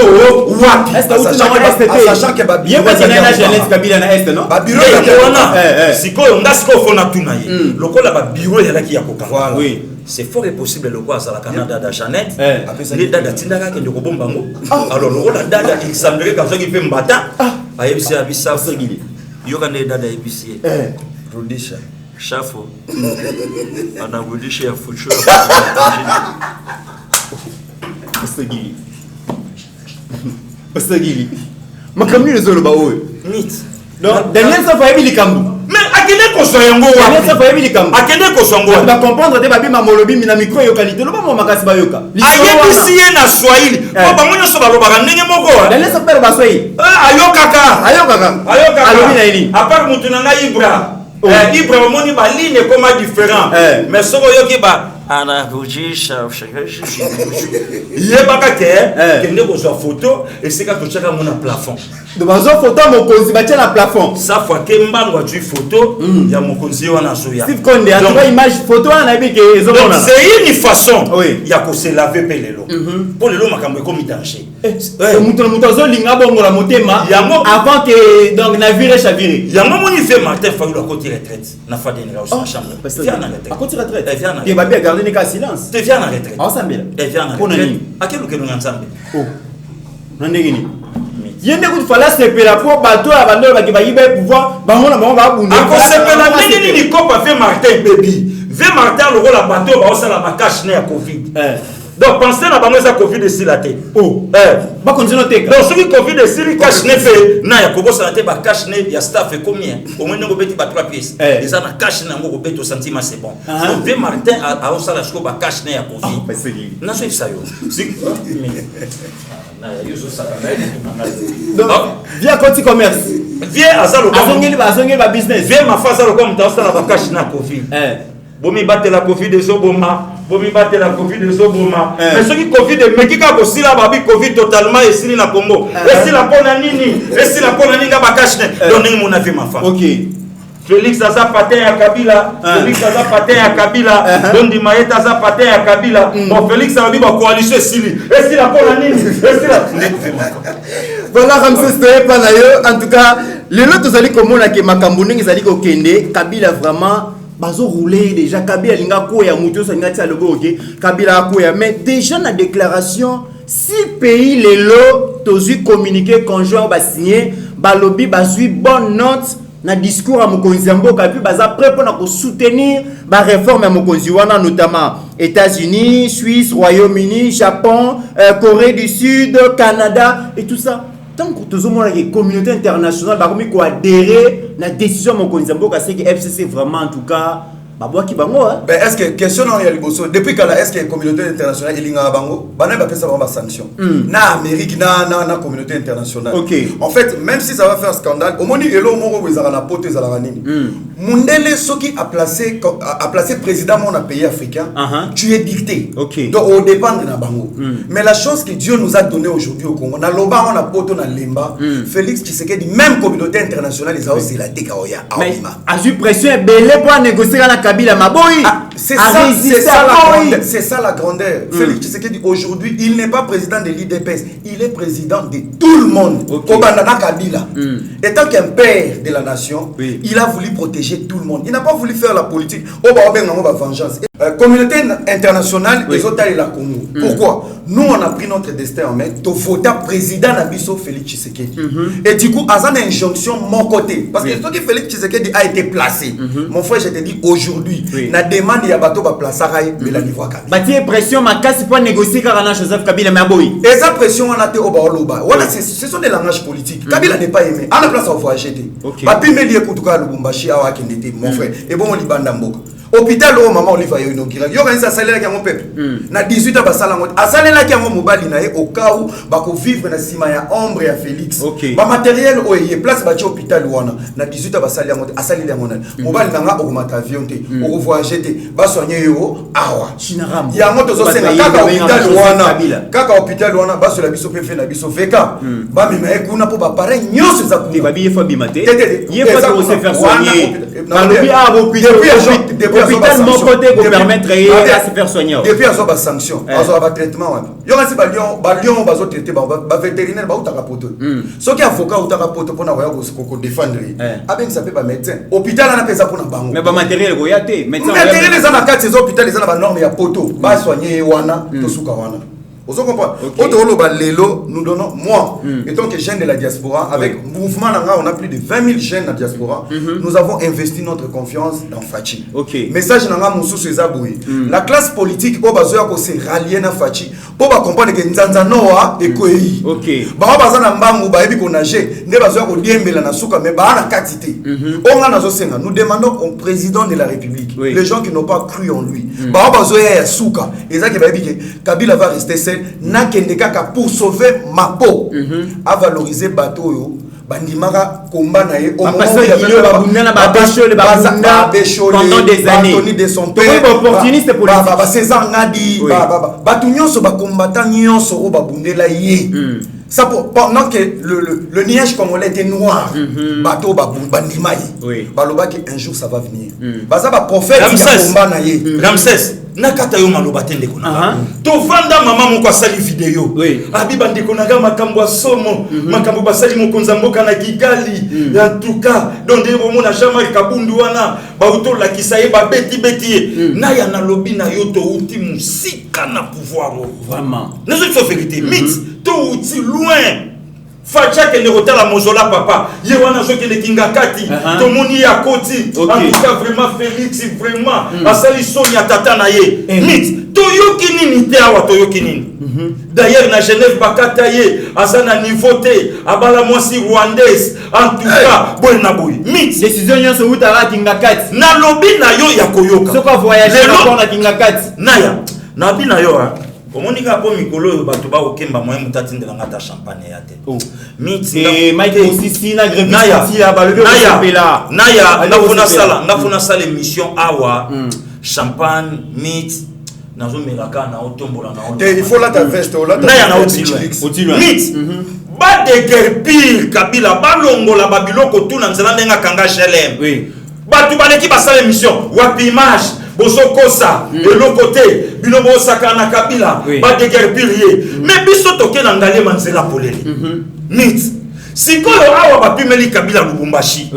wapi est-ce que auti na STT sachant que ba bien pas na Jeanette Kabila na est non ba bureau ya wana sikoyo ngasiko fona tuna ye lokola ba bureau ya laki ya kokanga oui c'est fort et possible le quoi à la Canada da Jeanette les dada tindaka ke ndoko bomba ngo alors lokola dada il semblerait que ça qui fait mbata ayebisi abisa Gili yoka ne dada ebisi Rudisha Chafo. Anabudisha ya fucho. Pasteur Gili. Makamni le zolo ba oyo. Mit. Donc Daniel Safa yebi likambu. Mais akende kozwa yango akende kozwa yango ba comprendre te babi mamolobi na micro yo qualité lo ba mo makasi ba yoka ayebisi ye na Swahili po bango nyonso balobaka ndenge moko laisse faire ba Swahili ayokaka alobi na ini apart mutu na ngai Ibra omoni ba ligne koma différent mais soko yoki ba anabujisha yebaka ke kende kozwa photo esika tochaka mona plafond de bazo photo mokonzi batia na plafond sa fois ke mbango atui photo ya mokonzi wana soya Steve Konde en tout cas image photo wana bi ke ezomona c'est une façon ya ko se laver pelelo pour lelo makambo ekomi danger muto zo linga bongo la motema avant que donc navire chavire yango moni fait Martin Fayulu a côté retraite na fa denira au chambre viens na retraite à côté retraite viens na et babi a gardé ne ka silence te viens na retraite ensemble viens na retraite akelu ke nunga nzambe nandengini yende kuti fala sepela po bato ya bandolo baki bayiba pouvoir bango na bango ba bunda ako sepela nini ni kopa fait Martin baby ve Martin le rôle bato ba osala ba cash na ya Covid donc pensez na bango za Covid de silate ba continuer teka donc celui Covid de sili cash ne fait na ya kobo sala te ba cash ne ya staff et combien au moins ngo beti ba 3 pièces les ana cash na ngo beto sentiment c'est bon donc ve Martin a osala sko ba cash na ya Covid na so ça yo donc via côté commerce via azalo azongeli ba business via ma phase comme dans la cash na Covid bomi battre la Covid de Zoboma bomi battre la Covid de Zoboma mais ce qui Covid mais qui ka bosila babi Covid totalement et sili na Congo et si la pona nini ba cash ne donc ningi mona fait ma femme OK Félix aza patin ya Kabila Félix aza patin ya Kabila Dondi Maeta aza patin ya Kabila bon Félix a dit ba coalition sili et si la pona nini et si la voilà Ramsès Toye Panayo en tout cas le lot tozali komona ke makambo ndenge ezali kokende Kabila vraiment bazo rouler déjà Kabila linga ko ya muto so ngati alogo OK Kabila ko ya mais déjà na déclaration si pays les lots tozu communiqué conjoint ba signé balobi bazui bonne note na discours à mokonzi mboka puis baza prêt pour na soutenir ba réforme à mokonzi wana notamment États-Unis, Suisse, Royaume-Uni, Japon, Corée du Sud, Canada et tout ça. Tant que tout le monde la communauté internationale va comme adhérer la décision mokonzi mboka c'est que FCC vraiment en tout cas babwa ki bango ben est-ce que question non ya liboso depuis que la est-ce que communauté internationale ilinga bango bana ba pesa ba sanction na Amérique na communauté internationale en fait même si ça va faire scandale au moni elo moko wezara na pote za la nini Mundele soki a placé président mon pays africain tu es dicté donc on dépend de na bango mais la chose que Dieu nous a donné aujourd'hui au Congo na loba on a poto na lemba Félix Tshisekedi même communauté internationale ils a aussi la tekaoya auma a eu pression belé pour négocier la Kabila Maboy. C'est ça la grandeur. Félix Tshisekedi aujourd'hui, il n'est pas président de l'IDPS, il est président de tout le monde. Kobandana Kabila. Étant qu'un père de la nation, il a voulu protéger tout le monde. Il n'a pas voulu faire la politique. Vengeance. Communauté internationale, les autres la Congo. Pourquoi? Nous on a pris notre destin en main. Tu votes président Nabiso Félix Tshisekedi. Et du coup, à une injonction mon côté, parce que ce que Félix Tshisekedi a été placé. Mon frère, je te dis aujourd'hui, la demande il y a bateau va placer mais la niveau Kabila. Bâtir pression ma casse pour négocier car Joseph Kabila Maboy. Et sa pression on a été au Baoloba. Voilà, ce sont des langages politiques. Kabila n'est pas aimé. À la place on va acheter. Papi me lié kutuka Lubumbashi awa kendete mon frère. Et bon on libanda mboko. Hôpital au maman Oliva yo inauguré. Yo kanisa salaire ki mon peuple. Na 18 ans ba sala ngot. Asalela ki ngo mobali na ye au cas où ba ko vivre na sima ya ombre ya Félix. Ba matériel o ye place ba ci hôpital wana. Na 18 ans ba sala ngot asalela ngona. Mobali na nga o mata avion te. O voyager te. Ba soigner yo awa. Chinaram. Ya moto zo senga kaka hôpital wana. Kaka hôpital wana ba so la biso pefe na biso veka. Ba mi na ekuna po ba pareil nyonso za ku. Ba bi yefa bimate. Yefa ko se faire soigner. Ba lobi a hôpital hôpital mon côté pour permettre à se faire soigner. Depuis à avoir sanction, à avoir traitement. Il y a aussi balion bazo traité ba vétérinaire ba utaka poto. Ce qui avocat utaka poto pour na waya ko défendre. Avec ça peut pas médecin. Hôpital na pesa pour na bango. Mais ba matériel go yaté. Matériel les ana 4 ces hôpitaux les ana ba norme ya poto. Ba soigner wana to suka wana. Vous comprenez? Nous donnons, moi, étant que jeune de la diaspora, avec mouvement on a plus de 20 000 jeunes de la diaspora, nous avons investi notre confiance dans Fachi. Message Nanga Moussou Sezaboui. La classe politique, pour se rallier dans Fachi, pour comprendre que Nzanza Noa est Koei. Bah, bazana mbangu, bah, ebi konage, ne bazoa ko diembela na souka, mais bah, na katité. Nous demandons au président de la République, les gens qui n'ont pas cru en lui, bah, bazoa ya souka, et ça qui va dire Kabila va rester seul. N'a pour sauver ma peau à valoriser bateau yo bandimaka combat na ye au moment pendant des années de son père opportuniste politique César Ngadi batu nyonso ba combattant nyonso o babundela ye ça pendant que le nuage congolais était noir bateau bandima ye baloba que un jour ça va venir baza ba prophète ya combat na ye Ramsès nakata yo maloba tende kona to vanda mama moko asali video abiba ndeko naga makambo asomo makambo basali mokonza mboka na Kigali en tout cas donc ndebo mona Jean-Marc Kabundu wana ba utola kisaye ba beti na ya na lobi na yo to uti musika na pouvoir vraiment ne c'est vérité mythe to uti loin Facha que ne rotala mozola papa yewana soki le kingakati to moni ya koti en tout cas vraiment Félix vraiment asali Sonia tata na ye mythe to yoki nini te awa to yoki nini d'ailleurs na Genève bakata ye asana niveau te abala mwasi rwandaise en tout cas boy na boy mythe décision nyonso utala kingakati na lobi na yo ya koyoka soko voyager na kingakati naya na bi na yo Monika po mikolo bato ba okemba moyen mutati ndela ngata champagne ya te. Et Mike aussi na grevisi ya balobi opela. Naya ngafuna sala émission awa champagne meat nazo melaka na otombola na on. Il faut la ta veste là. Naya na otilwa. Meat. Ba de guerre pire Kabila balongola babiloko tuna nzela ndenga kanga chelem. Oui. Bato baleki basala émission wapi image bozo kosa de l'autre côté binobo sakana Kabila ba de guerre pilier mais biso toke na ngale manzela poleli nit sikoyo awa ba pimeli Kabila Lubumbashi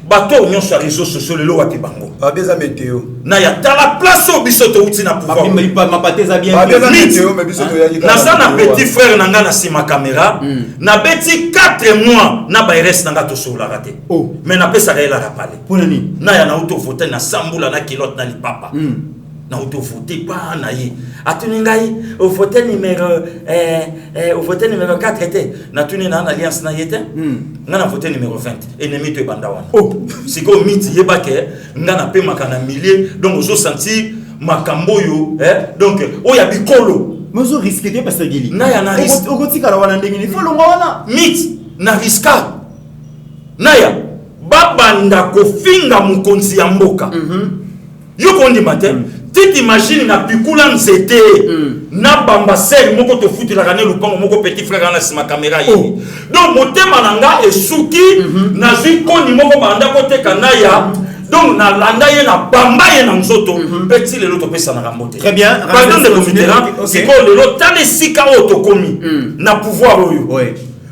bato nyonso ya réseaux sociaux lelo wati bango babeza météo na ya tala place au biso to uti na pouvoir babimeli pa mapateza bien babeza météo mais biso to yaki na ça na petit frère nanga na sima caméra na beti 4 mois na ba reste nanga to sur la raté mais na pesa kaela rapale pour nani na ya na auto voter na sambula na kilote na lipapa na auto voter pa na ye atuni ngai au voter numéro au voter numéro 4 était na tuni na alliance na yete nga na voter numéro 20 ennemi to banda wana siko miti yebake nga na pe makana millier donc ozo sentir makambo yo donc oya bikolo mozo risque te parce que gili na ya na risque okotika la wana ndenge ni folo ngwana miti na riska na ya babanda kofinga mukonzi ya mboka yo kondi matin tu imagines na pikula nzete na bambasser moko to futi la kané lupango moko petit frère na sima caméra yi donc motema nanga esuki na zikoni moko banda kote kanaya donc na landa ye na bamba ye na nzoto petit lelo to pesa na rambote très bien pardon de commitera c'est que lelo tane sika otokomi na pouvoir oyo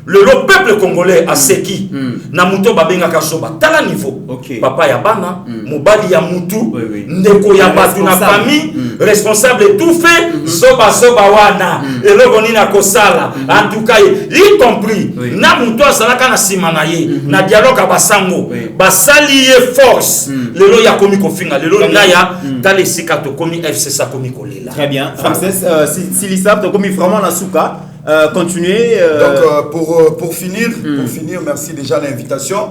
le peuple congolais a seki na muto babenga kasoba tala niveau papa ya bana mobali ya mutu ndeko ya batu na famille responsable tout fait soba wana eloko nini akosala en tout cas y compris na muto asalaka na sima na ye na dialogue basango basali ye force lelo ya komi kofinga lelo naya tala sika to komi FC sa komi kolela très bien Francis Silisa to komi vraiment na suka continuer. Donc pour finir, merci déjà l'invitation.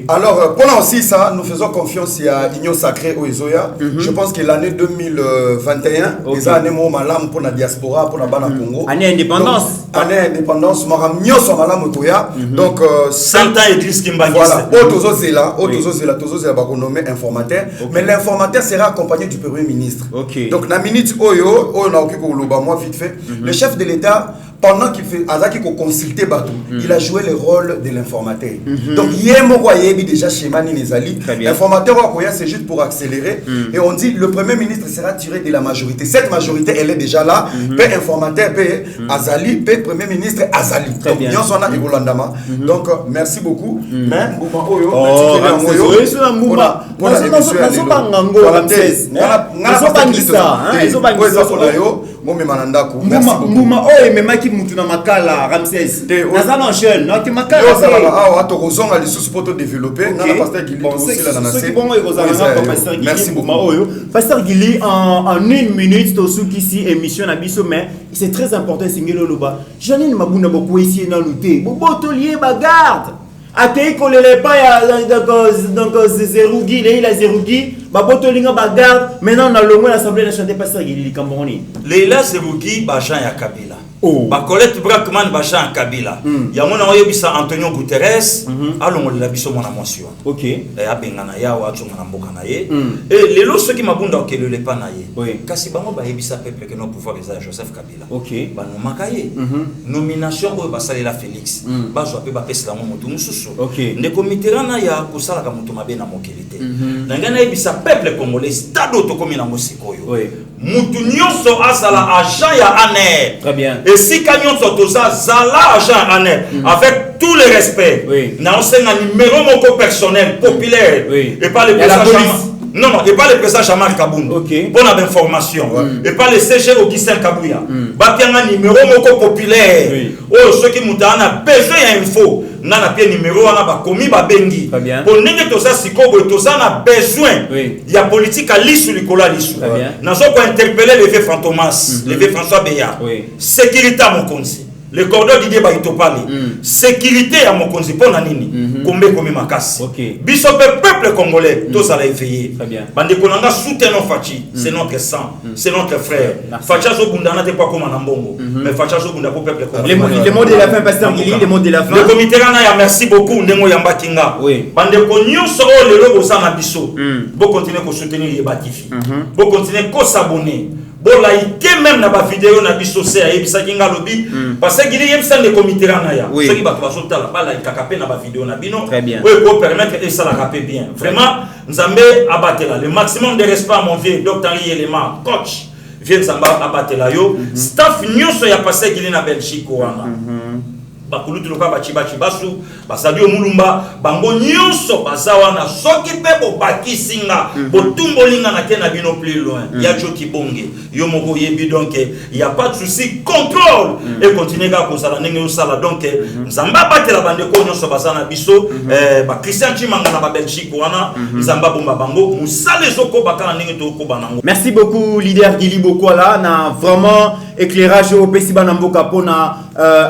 Alors pendant aussi ça, nous faisons confiance à Union Sacrée au Ezoya. Je pense que l'année 2021, les années malam pour la diaspora, pour la Bana Congo. Année indépendance. Année indépendance, maramio so malam toya. Donc 100 ans Idriss Kimbangis. Voilà. Otozo zela bakonomé informateur. Mais l'informateur sera accompagné du Premier ministre. Donc na minute oyo na okiko loba moi vite fait. Le chef de l'État pendant qu'il fait Azaki qu'on consultait Batou, il a joué le rôle de l'informateur. Donc Yemo Wayebi déjà chez Mani Nezali, l'informateur c'est juste pour accélérer. Et on dit le Premier ministre sera tiré de la majorité. Cette majorité elle est déjà là. Peu informateur, peu Azali, peu Premier ministre Azali. Donc nous sommes à Igolandama. Donc merci beaucoup. Mais Moi même Manandako. Merci beaucoup. Mouma oh memaki mutu na makala Ramsès. Naza non jeune, non te makala. Yo ça va ah to kozonga les sous pour développer. Na pasteur Gili aussi là na c'est bon pasteur Gili. Merci beaucoup. Pasteur Gili en 1 minute to sou ici émission na biso mais c'est très important singelo loba. Janine Mabunda beaucoup ici na luté. Botolier bagarde. Atei kolele pas donc Zerougi, il a Zerougi, babotolinga bagarde. Maintenant on a le mot l'Assemblée nationale pasteur Gili Kamboni. Leila Zerougi Bachan ya Kabila. Colette Brackman Bachan Kabila. Ya mona oyebisa Antonio Guterres allons la biso mona motion. OK. Et abengana ya wa tsunga na mboka na ye. Et lelo ceux qui mabunda okelele pa na ye. Kasi bango ba yebisa peuple que no pouvoir les Joseph Kabila. OK. Ba no makaye. Nomination oyo basalela Félix. Bazwa pe ba pesa ngo moto mususu. OK. Ndeko Mitterrand ya kosala ka moto mabe na mokelite. Nangana yebisa peuple congolais stade otokomi na mosikoyo. Mutu nyonso azala agent ya ANR. Très bien. Et si Kanyon Sotosa zala agent ANR avec tout le respect, n'a un numéro moko personnel populaire et pas le président non, et pas le président Chamar Kaboun. Bonne information. Et pas le CG Augustin Kabouya. Un numéro moko populaire. Oh, ceux qui m'ont besoin d'infos. Nana pia numéro wana ba komi ba bengi. Pour nenge to sa sikobo to sa na besoin. Il y a politique à lisu likola lisu. Nazo ko interpeller le vieux Fantomas, le vieux François Beya. Sécurité à mon konzi. Le cordon Didier Baitopali. Sécurité à mon konzi pona nini. Kombe komi makasi. Biso peuple congolais tous à l'éveiller. Bande konanga soutenons Fachi, c'est notre sang, c'est notre frère. Facha zo bundana te pas comme Nambongo, mais Facha zo bunda pour peuple congolais. Les mots de la fin pasteur Gili, les mots de la fin. Le comité rana ya merci beaucoup ndemo yamba kinga. Bande ko nyonso o lelo bosa na biso. Bo continuer ko soutenir Yebatifi. Bo continuer ko s'abonner. Bon like même na ba vidéo na biso c'est ayebisa kinga lobi parce que Gili yebisa le comité rana ya. Ce qui ba to sota la ba like kakape na ba vidéo na bino. Oui, pour permettre et ça la capé bien. Vraiment Nzambe abatela le maximum de respect à mon vieux docteur Yelema coach. Vient Nzamba abatela yo. Staff nyonso ya passé Gili na Belgique wana. Bakulutu loka bachibachi basu basadio mulumba bango nyonso bazawana soki pe bo bakisinga botumbolinga na kena bino plus loin ya joki bonge yo moko yebi donc il y a pas de souci contrôle et continuer ka kosala ndenge yo sala donc Nzamba batela bande ko nyonso basana biso ba Christian Chimanga na ba Belgique wana Nzamba bomba bango musale zoko bakana ndenge to ko banango. Merci beaucoup leader Gili Bokola na vraiment éclairage au Pesiba Namboka pona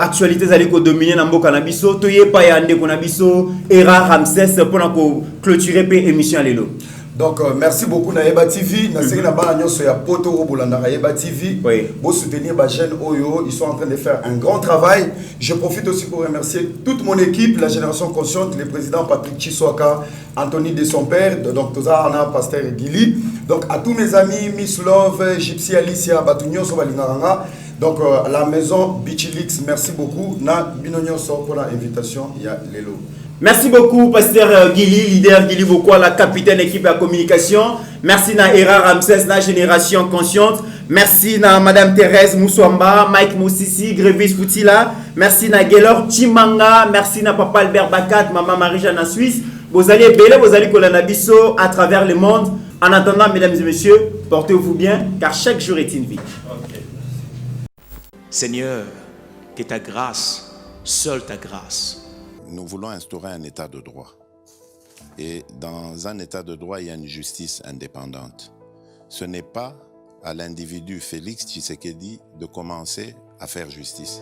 actualité zali ko dominer Namboka na biso to ye pa ya ndeko na biso era Ramsès pona ko clôturer pe émission lelo. Donc merci beaucoup na Yeba TV na série na ba nyonso ya poto obolanda na Yeba TV pour soutenir ba jeune Oyo, ils sont en train de faire un grand travail. Je profite aussi pour remercier toute mon équipe, la génération consciente, le président Patrick Chiswaka, Anthony de son père, donc Tozana pasteur Gili. Donc à tous mes amis Miss Love, Gypsy Alicia, Batunyo Sobalingaranga. Donc à la maison Bichilix, merci beaucoup na binonyo so pour l'invitation, il y a Lelo. Merci beaucoup, pasteur Gili, leader Gili Bokola, capitaine équipe de communication. Merci na Era Ramsès, na génération consciente. Merci na Madame Thérèse Moussouamba, Mike Moussissi, Grévis Foutila. Merci na Gelor Chimanga. Merci na Papa Albert Bakat, Maman Marie-Jeanne en Suisse. Vous allez belé, vous allez Kolanabiso à travers le monde. En attendant, mesdames et messieurs, portez-vous bien, car chaque jour est une vie. Seigneur, que ta grâce, seule ta grâce. Nous voulons instaurer un état de droit. Et dans un état de droit, il y a une justice indépendante. Ce n'est pas à l'individu Félix Tshisekedi de commencer à faire justice.